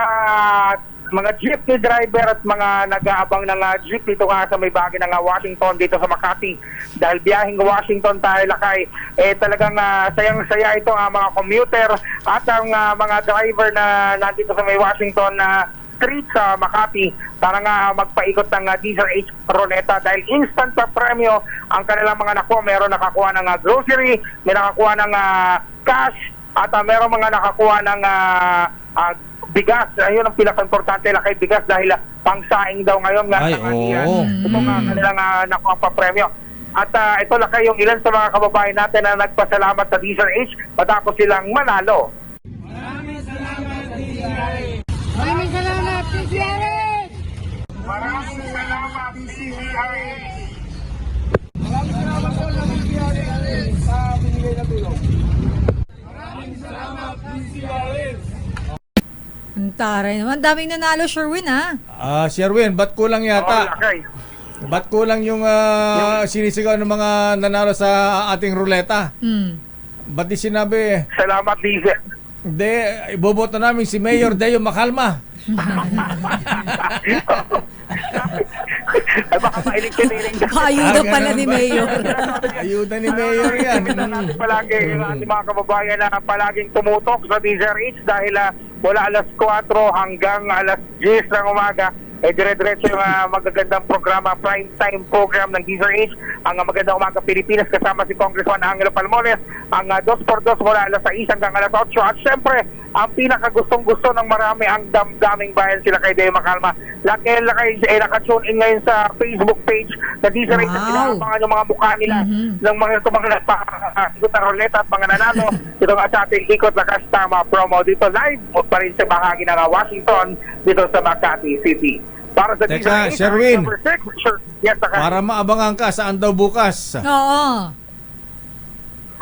jeepney driver at mga nag-aabang ng jeep dito nga sa may bahagi ng Washington dito sa Makati. Dahil biyaheng Washington tayo, Lakay, talagang sayang-saya ito ang mga commuter at ang mga driver na nandito sa may Washington street sa Makati para nga magpaikot ng Diesel H Roneta dahil instant pa premyo ang kanilang mga nakuha. Meron nakakuha ng grocery, may nakakuha ng cash, at meron mga nakakuha ng bigas. Ayun ang pinaka-importante, Lakay, bigas dahil pangsaing daw ngayon nga ito nga kanilang nakuha pa premyo. At ito, Lakay, yung ilan sa mga kababayan natin na nagpasalamat sa Diesel H matapos silang manalo. Maraming salamat, DCRH! Maraming salamat, DCRH! Maraming salamat, DCRH! Maraming salamat po ng DCRH sa binigay na tulong. Maraming salamat, DCRH! Ang taray naman. Daming nanalo, Sherwin, ha? Sherwin, ba't kulang yata? Ba't kulang yung sinisigaw ng mga nanalo sa ating ruleta? Ba't di sinabi? Salamat, Diesel. Hindi, iboboto namin si Mayor Deo Macalma. Ayuda pala ni Mayor. Ayuda ni Mayor yan. Natin palagi yung ating mga kababayan na palaging tumutok sa Diesel H dahil mula alas 4 hanggang alas 10 ng umaga dire-diretso yung magagandang programa, prime time program ng Diesel H, ang Magandang Umaga Pilipinas kasama si Congressman Angelo Palmones, ang 2x2 mula alas 6 hanggang alas 8, at syempre ang pinakagustong-gusto ng marami, ang damdaming bayan, sila kay Deo Macalma. Lakay nakatune in ngayon sa Facebook page na Diesel H at inaabangan yung mga mukha nila ng mga ikot na ruleta at mga nanalo. Ito nga sa ating Ikot Lakas Tama promo dito live pa rin sa bahagi ng Washington dito sa Makati City. Para sa Teka, Sherwin, number 6, yes, para maabangan ka, saan daw bukas? Oo.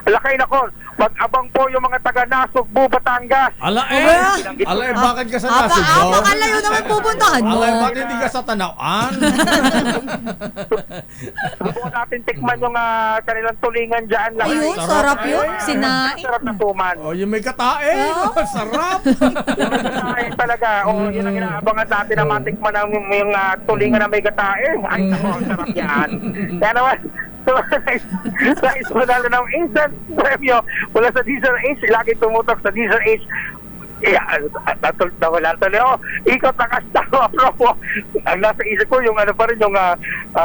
Lakay nako, mag-abang po yung mga taga-Nasugbu, Batangas. Bakit ka sa Nasugbu? Napakalayo naman pupuntahan mo. Bakit hindi ka sa Tanauan? Subukan natin tikman yung kanilang tulingan dyan. Ayun, sarap yun. Sinain. Sarap na tuman. Yung may katae. Sarap. Yung may katae talaga. Yun ang inaabangan natin na matikman yung tulingan na may katae. Ay, sarap yan. Kaya naman, guys, manalo ng instant premyo mula sa Diesel H. Lagi tumutok sa Diesel H. Wala tuloy ako. Ikot Lakas Tama promo. Ang nasa isip ko yung pa rin yung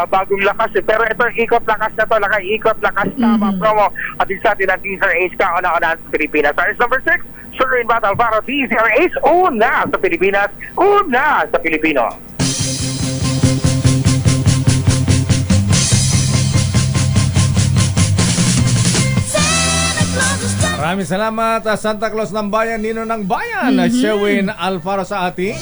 bagong lakas. Pero ito Ikot Lakas na to. Ikot Lakas Tama promo. At isa din ang Diesel H kauna-una sa Pilipinas. Stars number 6, Sherwin Battle para Diesel H. Una sa Pilipinas. Una sa Pilipino. Maraming salamat, Santa Claus ng Bayan, Nino ng Bayan, Sherwin Alfaro sa ating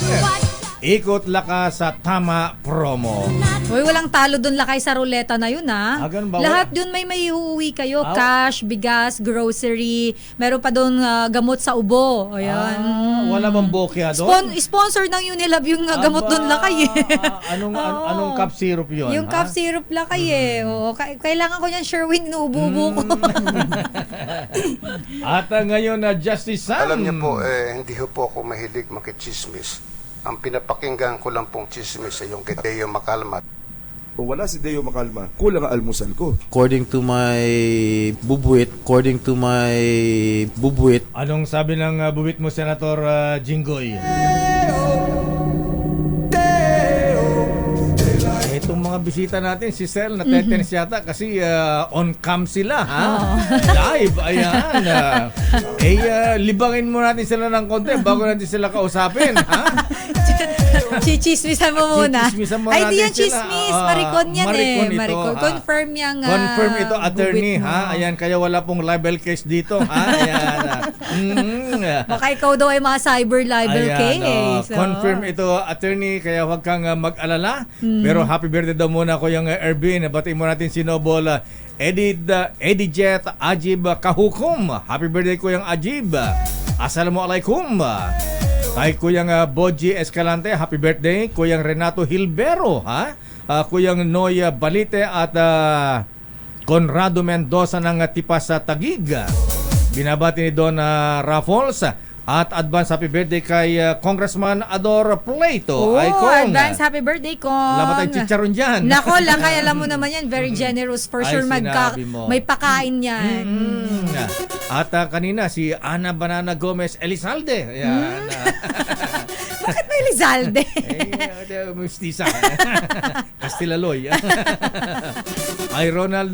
Ikot Lakas sa Tama promo. Uy, walang talo doon, Lakay, sa ruleta na yun, ha? Lahat doon may uuwi kayo. Cash, bigas, grocery. Meron pa doon gamot sa ubo. Ayan. Wala bang bokya doon? Sponsor ng Unilab yung gamot doon, Lakay. Anong cup syrup yun? Yung cup syrup, Lakay, kailangan ko yan, Sherwin, inuubo ko. At ngayon, Justice Sam. Alam niyo po, hindi po ako mahilig makichismis. Ang pinapakinggan ko lang pong chismis ay yung kay Deo Macalma. Kung wala si Deo Macalma, kulang ang almusal ko. According to my bubuit. Anong sabi ng bubuit mo, Senator Jinggoy? Itong mga bisita natin, si Sel, natetenis yata kasi on cam sila, ha? Live, ayan. Libangin mo natin sila ng konti bago natin sila kausapin, ha? Chichismisan mo muna. Ay, di yan sila. chismis. Maricon yan Maricon. Confirm yang confirm ito, attorney, ha? Ayan, kaya wala pong libel case dito, ha? Ayan. Baka ikaw daw ay mga cyber libel case. Confirm ito, attorney, kaya huwag kang mag-alala. Pero happy birthday daw muna ko yung Ervin. Batiin mo natin si Nobol Eddie Jet Ajib Kahukum. Happy birthday ko yung Ajib. Assalamualaikum. Kay Kuyang Boji Escalante, happy birthday. Kuyang Renato Hilbero, ha? Kuyang Noya Balite at Conrado Mendoza ng Tipas sa Tagig. Binabati ni Don Raffles. At advance happy birthday kay Congressman Ador Plato. Oh, Ay, Kong. advance happy birthday, Kong. Wala ba tayong chicharon dyan? Nako, Lakay, alam mo naman yan, very generous. For Ay, sure, sinabi mo. may pakain yan. At kanina, si Ana Banana Gomez Elizalde. Ayan. Bakit may Lizalde? Mustisa. Castilaloy. Ay, Ronald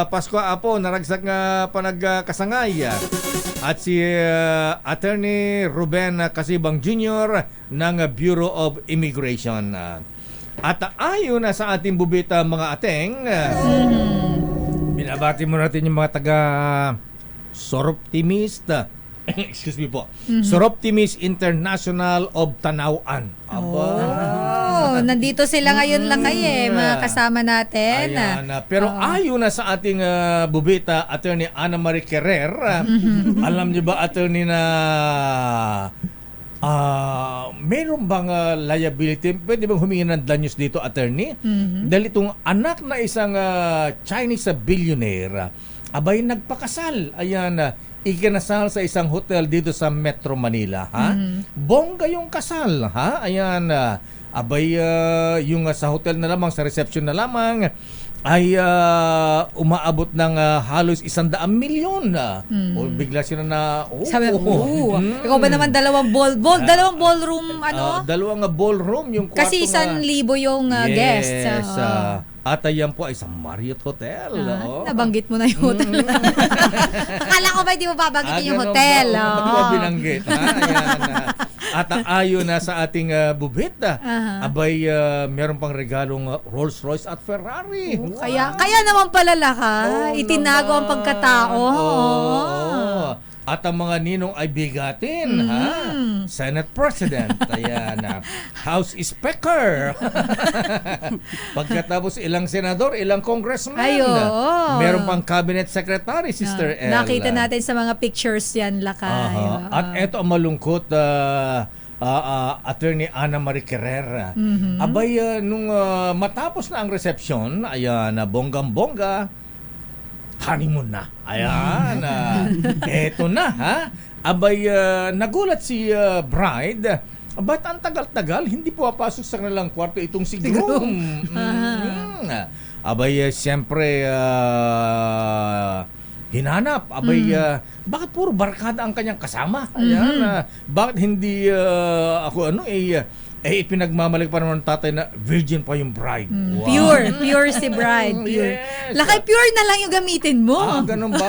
Pascua Apo, naragsak nga panagkasangay. At si Attorney Ruben Casibang Jr. ng Bureau of Immigration. At ayon na sa ating bubita mga ateng, binabati mo natin yung mga taga Soroptimist. Excuse me po. Soroptimist International of Tanawan. Oh, nandito sila ngayon lang mga kasama natin. Ayan, pero ayon na sa ating bubita, Attorney Ana Marie Ferrer, alam niyo ba, Attorney, na meron bang liability? Pwede bang humingi ng danyos dito, Attorney? Dahil itong anak na isang Chinese billionaire, abay nagpakasal. Ayan, ikinasal sa isang hotel dito sa Metro Manila, ha? Bongga yung kasal, ha? Ayan, abay yung sa hotel na lamang, sa reception na lamang, ay umaabot ng halos 100 milyon. O bigla sila na sabi, ikaw ba naman dalawang ballroom dalawang ballroom yung kwarto. Kasi 1,000 yung guests. At ayan po ay sa Marriott Hotel. Nabanggit mo na yung hotel. Akala ko ba hindi mo babanggitin yung hotel? Ba't mo binanggit? Ayan. At ayon na sa ating bubit, abay meron pang regalong Rolls Royce at Ferrari. Kaya naman pala itinago ang pagkatao. At ang mga ninong ay bigatin, ha? Senate President, ayan, House Speaker. Pagkatapos ilang senador, ilang congressman. Meron pang cabinet secretary, Sister El. Nakita natin sa mga pictures yan, Lakay. At eto ang malungkot, Attorney Ana Marie Ferrer. Abay, nung matapos na ang reception, ayan, bonggang-bongga, honeymoon na. Ayan. Eto na, ha? Abay, nagulat si bride. Ba't ang tagal-tagal, hindi puwapasok sa kanilang kwarto itong si groom? Abay, siyempre, hinanap. Abay, bakit puro barkada ang kanyang kasama? Ayan. Bakit hindi ipinagmamalik pa naman ng tatay na virgin pa yung bride. Wow. Pure si bride. Pure. Yes. Lakay, pure na lang yung gamitin mo. Ganun ba?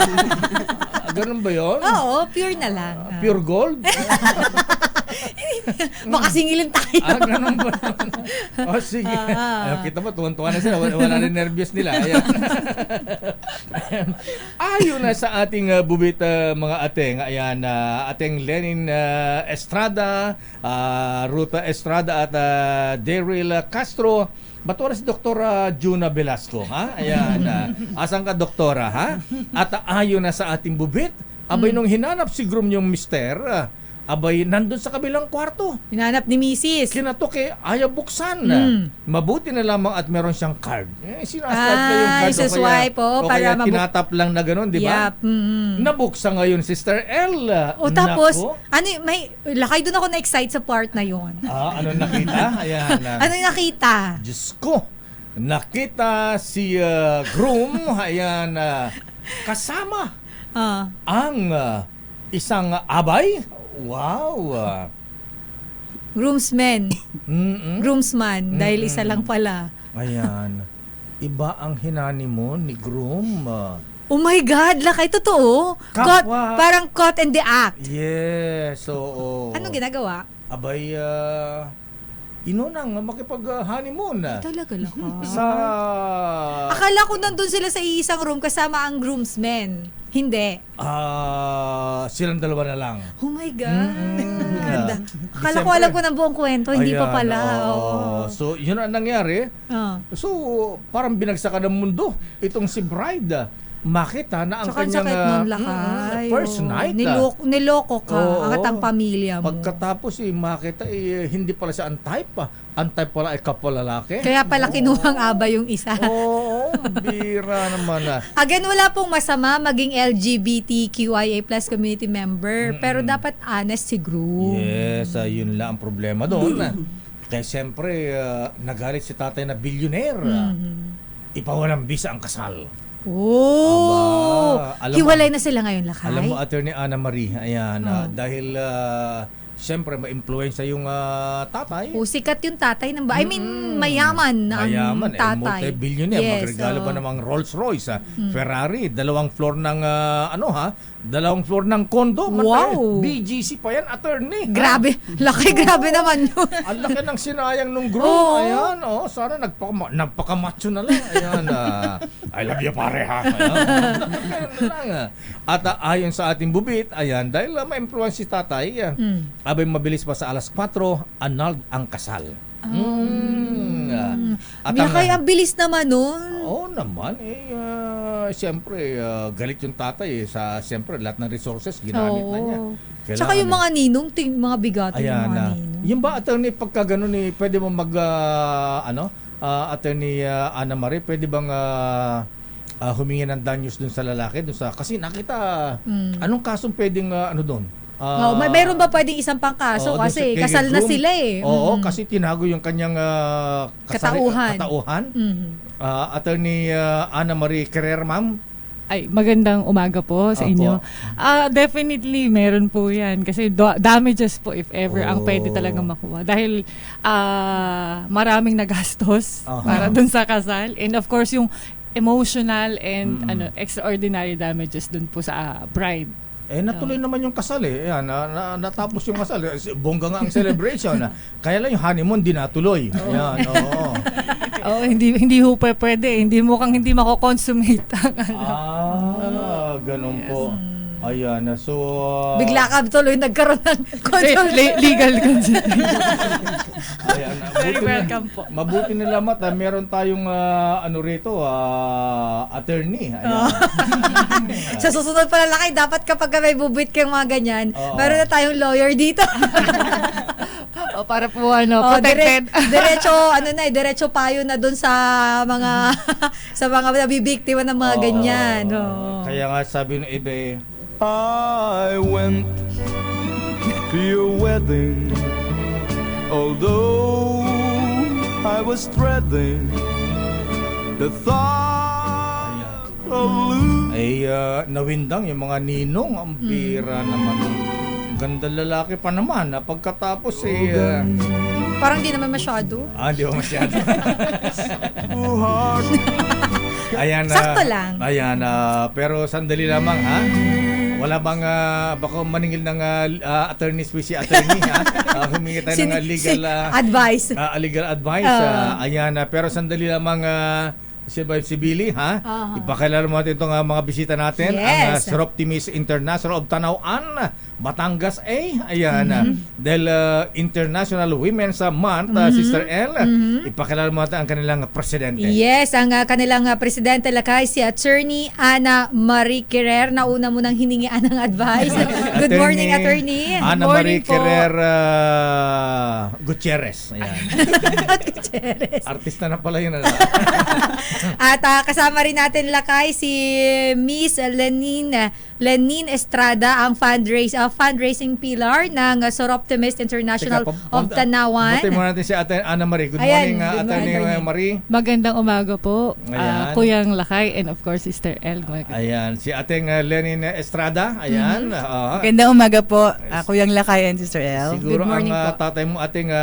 Ganun ba yun? Oo, pure na lang. Pure gold? Baka singilin tayo. Ganun ba? Sige. Kita mo, tuwan-tuwa na sila. Wala na nervyos nila. Ayon na sa ating bubit mga ateng. Ayan, ating Lenin Estrada, Ruta Estrada at Daryl Castro. Ba't si Doktora Juna Velasco, ha? Ayan. Asan ka, Doktora, ha? At ayon na sa ating bubit, abay nung hinanap si groom yung mister, abay nandun sa kabilang kwarto. Hinanap ni Mrs. Kinatok ayaw buksan. Mabuti na lamang at meron siyang card. Sinaswipe na yung card. Swipe, o kaya tinatap lang na gano'n, di ba? Yep. Nabuksan ngayon, Sister El. Tapos, Lakay doon ako na-excite sa part na yon. Ano nakita? Ayan. Ano nakita? Diyos ko. Nakita si groom, ayan, kasama ang isang abay. Wow. Groomsman. Groomsman. Dahil isa lang pala. Ayan. Iba ang hinanimon ni groom. Oh my God, Lakay, totoo? Parang caught in the act. Yes, oo. Anong ginagawa? Abay, inunang makipag-honeymoon. Talaga lang. Akala ko nandun sila sa isang room kasama ang groomsmen. Hindi. Silang dalawa na lang. Oh my God. Akala ko alam ko ng buong kwento, hindi pa pala. So, yun ang nangyari. So, parang binagsakan ng mundo itong si bride. makita na ang Tsaka ang kanyang sakit nun, Lakay. first night. Niloko ka Oo. at ang pamilya mo. Pagkatapos makita hindi pala siya ang-type. Ang-type pala ay kapalalaki. Kaya pala kinuhang aba yung isa. Oo, bira naman. Again, wala pong masama maging LGBTQIA+ community member. Pero dapat honest si group. Yes, yun lang ang problema doon. Kaya siyempre, nagalit si tatay na billionaire. Ipawalang bisa ang kasal. Oh! Aba, Hiwalay na sila ngayon, Lakay. Alam mo, Attorney Ana Marie, ayan, dahil siyempre ma-influensya yung tatay. Sikat yung tatay ng I mean, mayaman na ang tatay. Multi-billionaire. Yes, Magregalo pa namang Rolls Royce, Ferrari, 2 floor ng 2 floor ng kondo. Wow! BGC pa yan, attorney. Grabe. Laki, grabe naman yun. Ang laki ng sinayang nung groom. Ayan, sana nagpakamacho na lang. Ayan, I love you pare ha. Ayan. At ayon sa ating bubit, ayan, dahil ma-influence si tatay, abay mabilis pa sa alas 4, annulled ang kasal. Kaya ang bilis naman nun. Oo naman. Siyempre, galit yung tatay. Siyempre, lahat ng resources ginamit na niya. Tsaka yung mga ninong, mga bigato yung mga ninong. Yung ba, attorney, pagka ganun, pwede mo attorney Ana Marie, pwede bang humingi ng danyos dun sa lalaki? Kasi nakita, anong kasong pwedeng doon? Mayroon ba pwedeng isang pangkaso kasi kasal na sila Oo, kasi tinago yung kanyang katauhan. Attorney Ana Marie Carrera, ma'am. Ay, magandang umaga po sa inyo. Definitely, meron po yan. Kasi damages po if ever ang pwede talagang makuha. Dahil maraming nagastos para dun sa kasal. And of course, yung emotional and extraordinary damages dun po sa bride. Natuloy naman yung kasal Ayan, natapos yung kasal. Bongga nga ang celebration. Kaya lang yung honeymoon di natuloy. Ayan, hindi ho pwede. Hindi hindi mako-consummate ang ganun po. Ayan, so bigla ka tuloy nagkaroon ng legal consultation. Ayan, very welcome po. Mabuti nila meron tayong rito, attorney. Ayan. Sa susunod pala, Lakay, dapat kapag may bubit kang mga ganyan, meron na tayong lawyer dito. Para po protected. Diretso payo na doon sa mga sa mga nabibiktima ng mga ganyan. Kaya nga sabi ng iba, I went to your wedding, although I was dreading the thought of losing. Nawindang yung mga ninong, ang bira naman. Ganda lalaki pa naman. Pagkatapos parang di naman masyado. Di ba masyado? Ayan, sakto lang. Ayan, pero sandali lamang wala bang baka maningil ng attorney, humingi tayo ng legal advice. Legal advice. Ayan, pero sandali lamang si Billy, ipakilala mo natin itong mga bisita natin. Ang Soroptimist International of Tanauan, Batangas ayan, dahil International Women's Month, Sister L, ipakilala mo natin ang kanilang presidente. Yes, ang kanilang presidente, Lakay, si Attorney Ana Marie Carrera. Nauna mo nang hiningian ng advice. Good morning, Attorney. Ana Marie Carrera Gutierrez. Ayan. Gutierrez. Artista na pala yun. At kasama rin natin, Lakay, si Miss Lenin Estrada, ang fundraising pillar ng Soroptimist International of Tanawan. Buti mo natin si Ate Ana Marie. Good morning, Ate Marie. Magandang umaga po, Kuyang Lakay, and of course, Sister El. Ayan, si Ate Lenin Estrada. Ayan. Magandang umaga po, Kuyang Lakay and Sister El. Siguro ang tatay mo, ating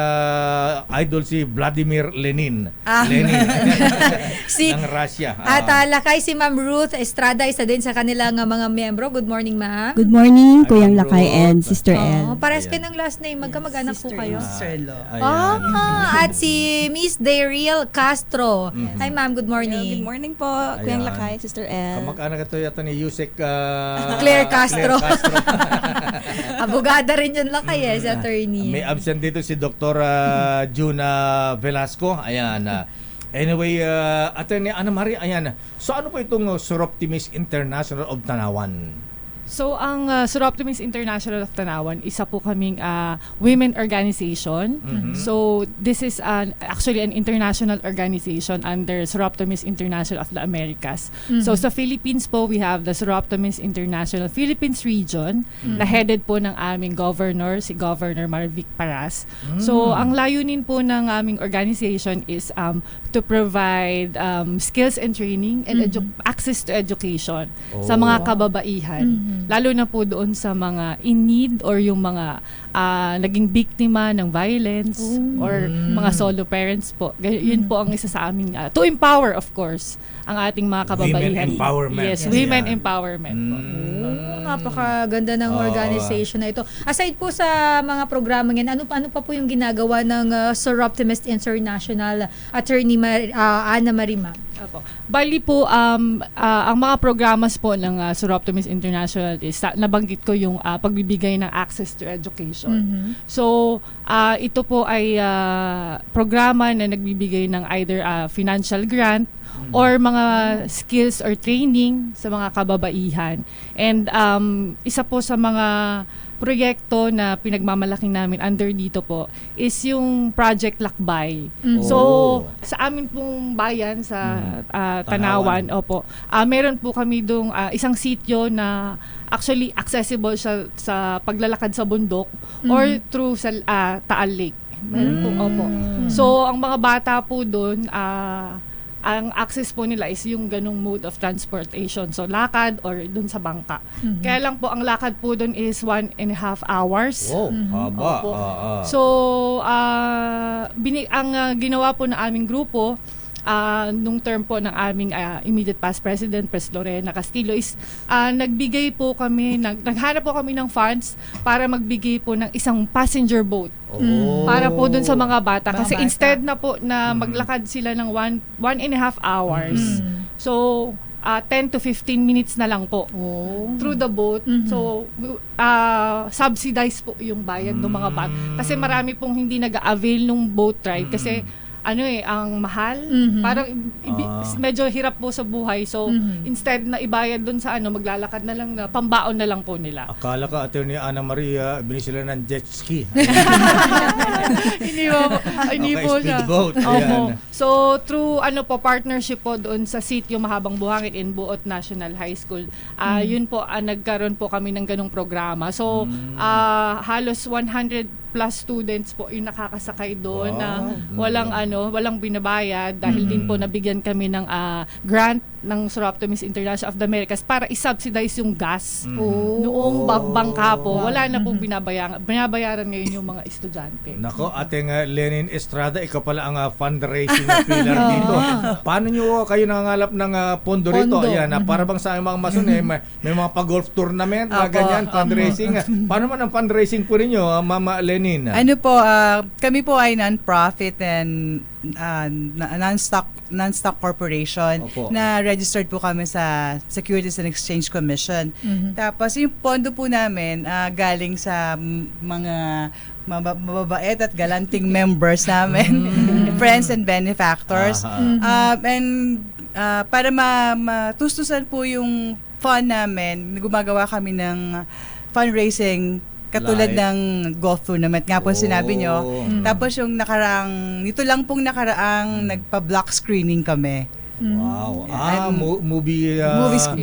idol si Vladimir Lenin. ng Russia. At Lakay, si Ma'am Ruth Estrada, isa din sa kanilang mga miyembro. Good morning, ma'am. Good morning, Kuyang Lakay and Sister El. Pares kayo ng last name. Magkamag-anak po kayo. Sister-in-law. At si Miss Daryl Castro. Hi, ma'am. Good morning. Good morning po, Kuyang Lakay, Sister El. Kamag-anak ito yata ni Yusek Claire Castro. Abogada rin yun, Lakay, si attorney. May absent dito si Dr. Juna Velasco. Ayan. Anyway, Attorney Ana Maria, ayan. So ano po itong Suroptimis International of Tanawan? So ang Suroptimis International of Tanawan, isa po kaming women organization. So this is actually an international organization under Suroptimis International of the Americas. So sa Philippines po, we have the Suroptimis International Philippines Region na headed po ng aming governor, si Governor Marvic Paras. So ang layunin po ng aming organization is to provide skills and training and access to education sa mga kababaihan. Lalo na po doon sa mga in need or yung mga naging biktima ng violence or mga solo parents po. Yun po ang isa sa aming to empower, of course, ang ating mga kababaihan. Women empowerment. Yes, women empowerment po. Napakaganda ng organization na ito. Aside po sa mga programa ngayon, ano pa po yung ginagawa ng Suroptimis International, Attorney Ana Maria? Apo. Bali po, ang mga programas po ng Suroptimis International is, nabanggit ko yung pagbibigay ng access to education. So, ito po ay programa na nagbibigay ng either financial grant or mga skills or training sa mga kababaihan. And isa po sa mga proyekto na pinagmamalaking namin under dito po is yung Project Lakbay. So, sa amin pong bayan sa Tanawan, opo, meron po kami dong isang sitio na actually accessible sa paglalakad sa bundok or through sa Taal Lake. Meron po, opo. So, ang mga bata po doon, ang access po nila is yung ganung mode of transportation. So, lakad or dun sa bangka. Kaya lang po, ang lakad po dun is 1.5 hours. Wow, haba. So, ang ginawa po ng aming grupo, nung term po ng aming immediate past president, Pres Lorena Castillo, is nagbigay po kami, naghanap po kami ng funds para magbigay po ng isang passenger boat. Para po dun sa mga bata. Kasi instead na po na maglakad sila ng 1.5 hours, so 10 to 15 minutes na lang po through the boat. So, subsidize po yung bayad ng mga bata. Kasi marami pong hindi nag-avail ng boat ride kasi ang mahal. Parang medyo hirap po sa buhay. So, instead na ibayad dun sa maglalakad na lang, na pambaon na lang po nila. Akala ka, Attorney Ana Maria, bini sila ng jet ski. Hindi po siya. Speedboat. So, through partnership po doon sa sitio Mahabang Buhangin in Buot National High School, yun po, nagkaroon po kami ng ganung programa. So, halos 100 plus students po yung nakakasakay doon na walang binabayad dahil din po nabigyan kami ng grant ng Suroptimis International of the Americas para i-subsidize yung gas noong bangka po. Wala na pong binabayaran ngayon yung mga estudyante. Nako, ating Lenin Estrada, ikaw pala ang fundraising pillar dito. Paano nyo kayo nangangalap ng pondo rito? Ayan, para bang sa mga mason, may mga pag-golf tournament na ganyan, fundraising. Paano man ang fundraising po ninyo, Mama Lenin? Ano po, kami po ay non-profit and non-stock corporation. Na registered po kami sa Securities and Exchange Commission. Tapos yung pondo po namin galing sa mga mababait at galanting members namin, friends and benefactors. And para matustusan po yung fund namin, gumagawa kami ng fundraising katulad ng golf tournament nga po sinabi nyo. Tapos yung nito lang pong nakaraang nagpa-block screening kami. Wow. Movie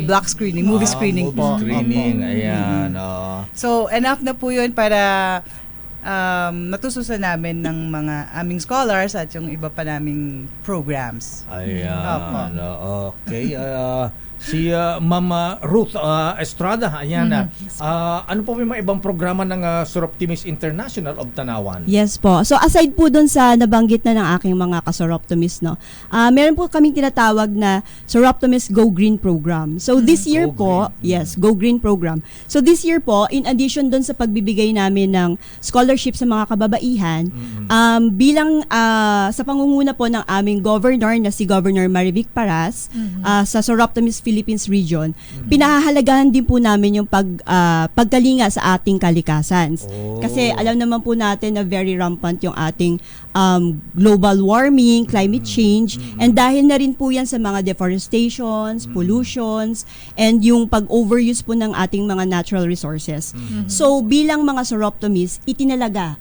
block screening, movie screening po. Movie screening, ayan. So, enough na po yun para natususan namin ng mga aming scholars at yung iba pa naming programs. Ayan. Okay. Si Mama Ruth Estrada, ayan na. Ano po may mga ibang programa ng Suroptimis International of Tanawan? Yes po. So aside po dun sa nabanggit na ng aking mga ka-Suroptimis, meron po kaming tinatawag na Suroptimis Go Green Program. So this year po, Go Green Program. So this year po, in addition dun sa pagbibigay namin ng scholarship sa mga kababaihan, bilang sa pangunguna po ng aming governor na si Governor Marvic Paras, sa Suroptimis Philippines Region, pinahahalagahan din po namin yung pagkalinga sa ating kalikasan. Kasi alam naman po natin na very rampant yung ating global warming, climate change, and dahil na rin po yan sa mga deforestations, pollutions, and yung pag-overuse po ng ating mga natural resources. So bilang mga Soroptomists, itinalaga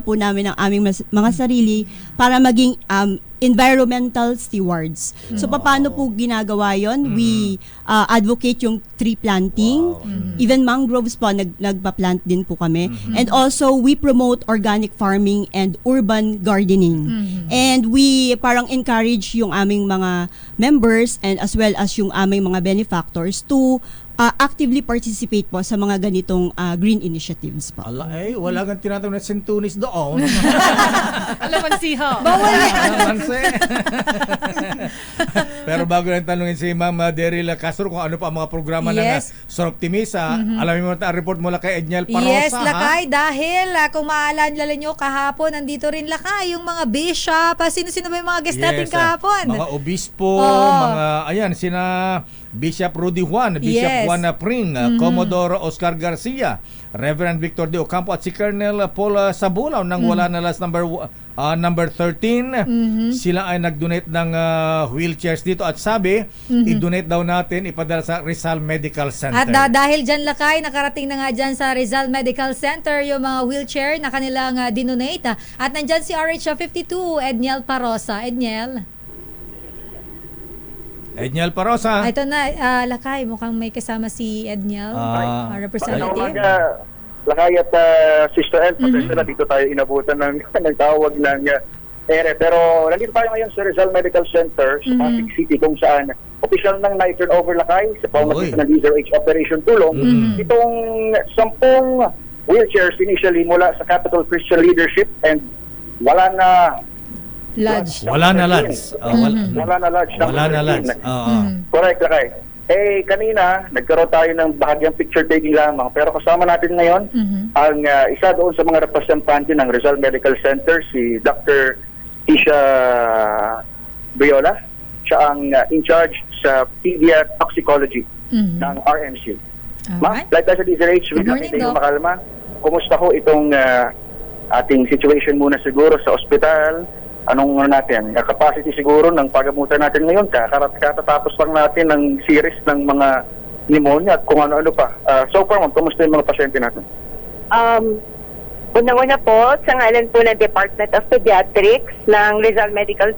po namin ang aming mga sarili para maging environmental stewards. So paano po ginagawa yon? We advocate yung tree planting, even mangroves po, nagpa-plant din po kami. And also we promote organic farming and urban gardening. And we parang encourage yung aming mga members and as well as yung aming mga benefactors to actively participate po sa mga ganitong green initiatives po. Wala kang tinatawag na sintunis doon. Alamansiha. Bawal Pero bago lang tanungin si Ma'am Daryl Castro kung ano pa ang mga programa ng Soroptimist, alamin mo ang report mula kay Edniel Parosa. Yes, Lakay, dahil kung maalala nyo kahapon, nandito rin Lakay, yung mga bishop, sino-sino ba yung mga guest natin kahapon? Mga obispo, sina Bishop Rudy Juan, Bishop Juan Pring, Commodore Oscar Garcia, Reverend Victor De Ocampo at si Colonel Paul Sabulaw ng Wala na Last number 13. Sila ay nag-donate ng wheelchairs dito at sabi, i-donate daw natin, ipadala sa Rizal Medical Center. At dahil dyan Lakay, nakarating na nga dyan sa Rizal Medical Center yung mga wheelchair na kanilang dinonate. At nandyan si RH52, Edniel Parosa. Edniel Parosa. Ito na, Lakay, mukhang may kasama si Edniel, representative. Lakay at Sister Ed, pasensya na dito tayo inabutan ng tawag ng ere. Pero nandito tayo ngayon sa Rizal Medical Center sa Pasig City kung saan official nang na-turn over Lakay sa pamamagitan ng DZRH Operation Tulong. Itong 10 wheelchairs initially mula sa Capital Christian Leadership and wala na Lodge. Wala na lodge. Correct, Lakay. Kanina, nagkaroon tayo ng bahagyang picture taking lamang. Pero kasama natin ngayon, ang isa doon sa mga representante ng Rizal Medical Center, si Dr. Tisha Briola. Siya ang in charge sa Pediatric Toxicology ng RMC. Ma'am, like sa DZRH, with Dr. Deo Makalma, kumusta ho itong ating situation muna siguro sa ospital? Anong natin, capacity siguro ng pagamutan natin ngayon, katatapos lang natin ng series ng mga pneumonia at kung ano-ano pa. So far, kumusta yung mga pasyente natin? Unang-una po, sa ngalan po ng Department of Pediatrics ng Rizal Medical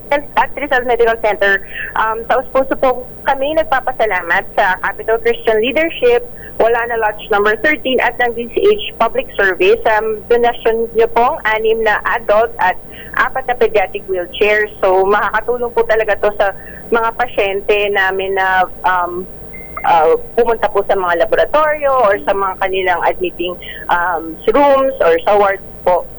Center, sa puso po kami nagpapasalamat sa Capital Christian Leadership, Wala na Lodge number 13 at ng DCH Public Service. Donasyon niyo pong 6 na adult at 4 na pediatric wheelchairs. So makakatulong po talaga to sa mga pasyente namin na pumunta po sa mga laboratorio or sa mga kanilang admitting rooms or sa wards po.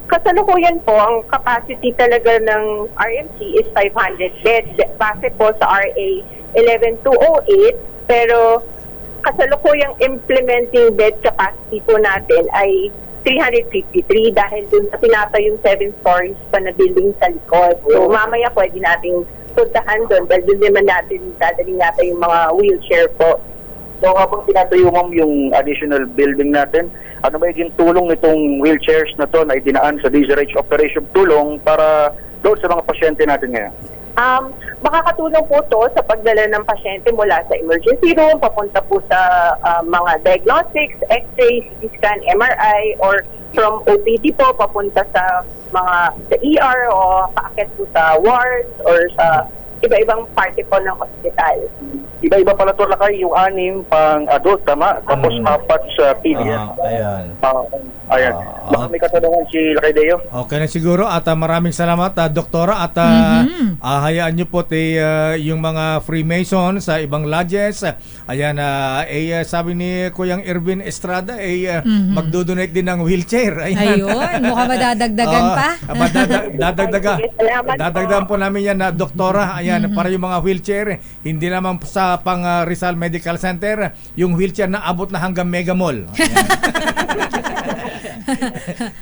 Kasalukuyan po, ang capacity talaga ng RMC is 500 beds base po sa RA 11208, pero kasalukuyang implementing bed capacity po natin ay 353 dahil dun sa tinatayong 7 stories pa na building sa likod. So mamaya pwede nating puntahan doon dahil doon naman natin dadaling natin yung mga wheelchair po. So habang tinatayo ma'am yung additional building natin, ano ba yung tulong nitong wheelchairs na to na idinaan sa DZRH Operation Tulong para doon sa mga pasyente natin ngayon? Makakatulong po to sa pagdala ng pasyente mula sa emergency room, papunta po sa mga diagnostics, x-ray, CT scan, MRI, or from OPD po, papunta sa mga sa ER o paakit po sa wards or sa iba-ibang parte po ng hospital. Iba-iba pala to Lakay, yung 6 pang adult, tama? Tapos 4 sa pediatric. Ayan. Baka may katanungan si Lakay Deo. Okay na siguro at maraming salamat Doktora at hayaan niyo po yung mga Freemasons sa ibang lodges. Ayan, sabi ni Kuyang Erwin Estrada magdodonate din ng wheelchair. Ayun, mukhang madadagdagan pa. Dadagdagan po namin yan na Doktora. Ayan, para yung mga wheelchair, hindi naman sa pang Rizal Medical Center, yung wheelchair na abot na hanggang Mega Mall.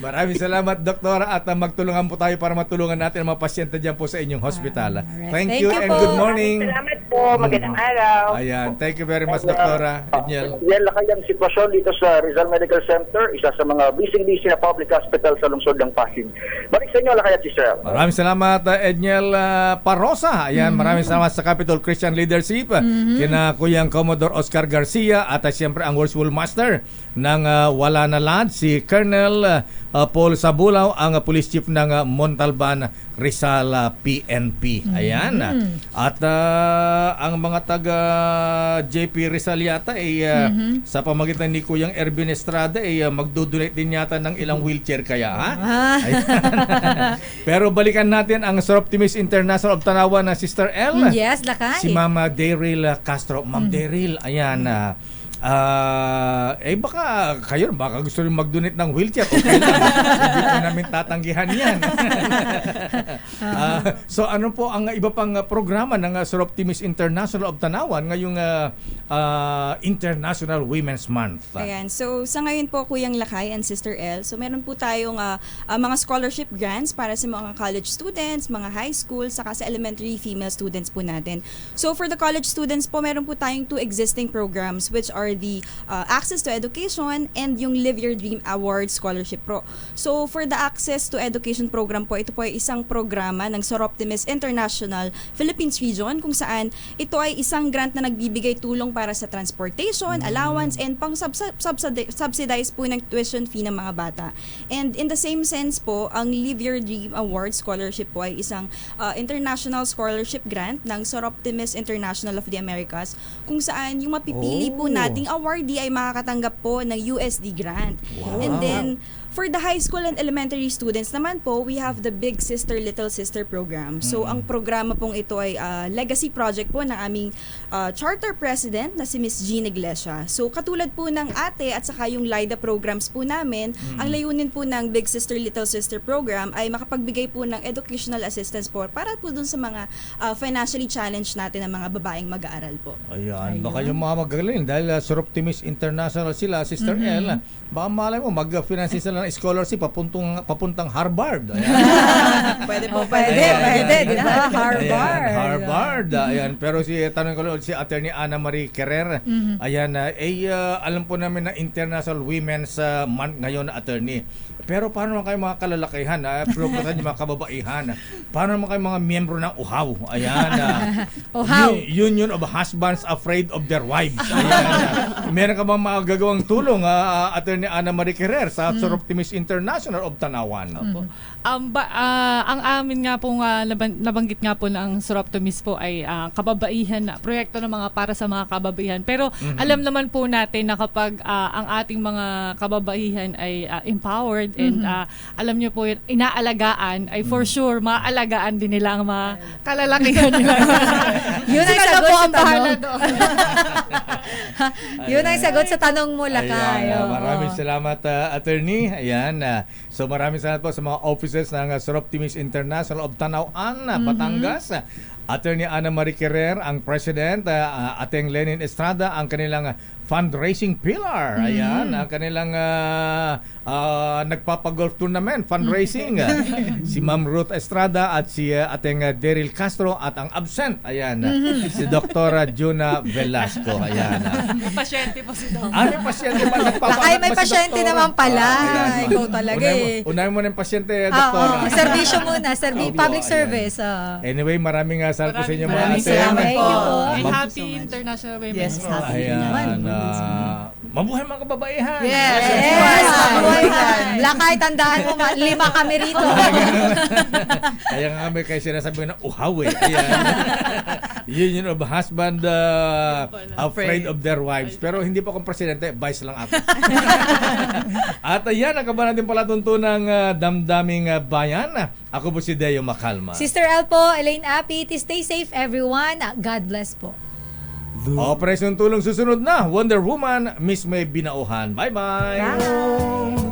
Maraming salamat Doktora at magtulungan po tayo para matulungan natin ang mga pasyente dyan po sa inyong hospital. Thank you and good morning. Salamat po. Magandang araw. Ayan, thank you very much, Doktora Edniel. Yan lakay ang sitwasyon dito sa Rizal Medical Center, isa sa mga busy na public hospital sa lungsod ng Pasig. Balik sa inyo, lakay at Sister El. Maraming salamat, Edniel Parosa. Ayan, maraming salamat sa Capital Christian Leadership, kina Kuyang Commodore Oscar Garcia, at siyempre ang World Master ng Wala na Land, si Colonel Paul Sabulaw, ang Police Chief ng Montalban, Rizal PNP. Ayan. At ang mga taga JP Rizal yata sa pamagitan ni Kuyang Ervin Estrada magdodonate din yata ng ilang wheelchair kaya, ha? Ayan. Pero balikan natin ang Sir Optimist International of Tanawan na Sister L. Yes, lakay. Si Mama Daryl Castro. Ma'am Daryl, ayan. Baka kayo, baka gusto rin mag-donate ng wheelchair. Okay lang. Hindi po namin tatanggihan yan. So ano po ang iba pang programa ng Sir Optimist International of Tanawan ngayong International Women's Month? Ayan. So sa ngayon po, Kuyang Lakay and Sister L, so meron po tayong mga scholarship grants para sa mga college students, mga high school, saka sa elementary female students po natin. So for the college students po, meron po tayong 2 existing programs which are the Access to Education and yung Live Your Dream Award Scholarship Pro. So for the Access to Education program po, ito po ay isang programa ng Sir Optimist International Philippines Region kung saan ito ay isang grant na nagbibigay tulong para sa transportation, allowance, and pang subsidize po ng tuition fee ng mga bata. And in the same sense po, ang Live Your Dream Award Scholarship po ay isang international scholarship grant ng Sir Optimist International of the Americas kung saan yung mapipili po nating awardee ay makakatanggap po ng USD grant. Wow. And then for the high school and elementary students naman po, we have the Big Sister Little Sister program. So ang programa pong ito ay legacy project po ng aming charter president na si Miss Jean Iglesia. So katulad po ng ate at saka yung LIDA programs po namin, ang layunin po ng Big Sister Little Sister program ay makapagbigay po ng educational assistance po para po dun sa mga financially challenged natin ng mga babaeng mag-aaral po. Ayan, baka yung mga magaling dahil Sir Optimist International sila, Sister L, baka malay mo mag-finance sila ng scholarship papuntang Harvard. Ayan. Pwede po, pwede, di ba? Harvard. Ayan, Harvard. Ayan, pero tanong ko lang si Attorney Ana Marie Kerrer. Ayan, alam po namin na International Women's Month ngayon, Attorney. Pero paano naman kayo mga kalalakihan, yung mga kababaihan? Paano naman kayo mga miyembro ng UHAW? Ayan, Union of Husbands Afraid of Their Wives. Ayan, meron ka bang magagawang tulong, Attorney Ana Marie Kerrer, sa Sir Optimist International of Tanawan? Ang amin nga pong nabanggit nga po ng Sir Optimist po ay kababaihan na proyekto ng mga para sa mga kababaihan. Pero alam naman po natin na kapag ang ating mga kababaihan ay empowered and alam niyo po yun, inaalagaan, ay for sure maaalagaan din nila ang mga kalalakihan nila. Yun ang sagot sa tanong. Yun ang sagot sa tanong mo, Lakay. Ayan, maraming salamat, Attorney. Ayan, so maraming salamat po sa mga officers ng Sir Optimist International of Tanawan, Batangas. Attorney Ana Marie Kerrer, ang President, Ateng Lenin Estrada, ang kanilang fundraising pillar. Ayan, ang kanilang nagpapagolf tournament, fundraising. Si Ma'am Ruth Estrada at si Ateng Daryl Castro at ang absent, ayan, si Dr. Juna Velasco. Ayan. Pasyente po si Dr. May pasyente ba? Lakay, may pasyente naman pala. Ikaw talaga Unahin mo na yung pasyente, Doktora. Servisyo muna, public service. Anyway, maraming salamat po sa inyo, mga ate. Thank you po. And happy International Women's Month. Ayan. Mabuhay mga kababaihan. Yes. Lakay, tandaan mo, 5 kami rito. Kaya nga kami kayo sinasabi na uhaw eh. Ayan. Union of Husband Afraid of Their Wives. Pero hindi po akong presidente, vice lang ako. At ayan, nakaba natin pala tuntunang damdaming bayan. Ako po si Deo Macalma. Sister El po, Elaine Apit, stay safe everyone. God bless po. Operation Tulong susunod na. Wonder Woman, Miss May Binauhan. Bye-bye. Bye.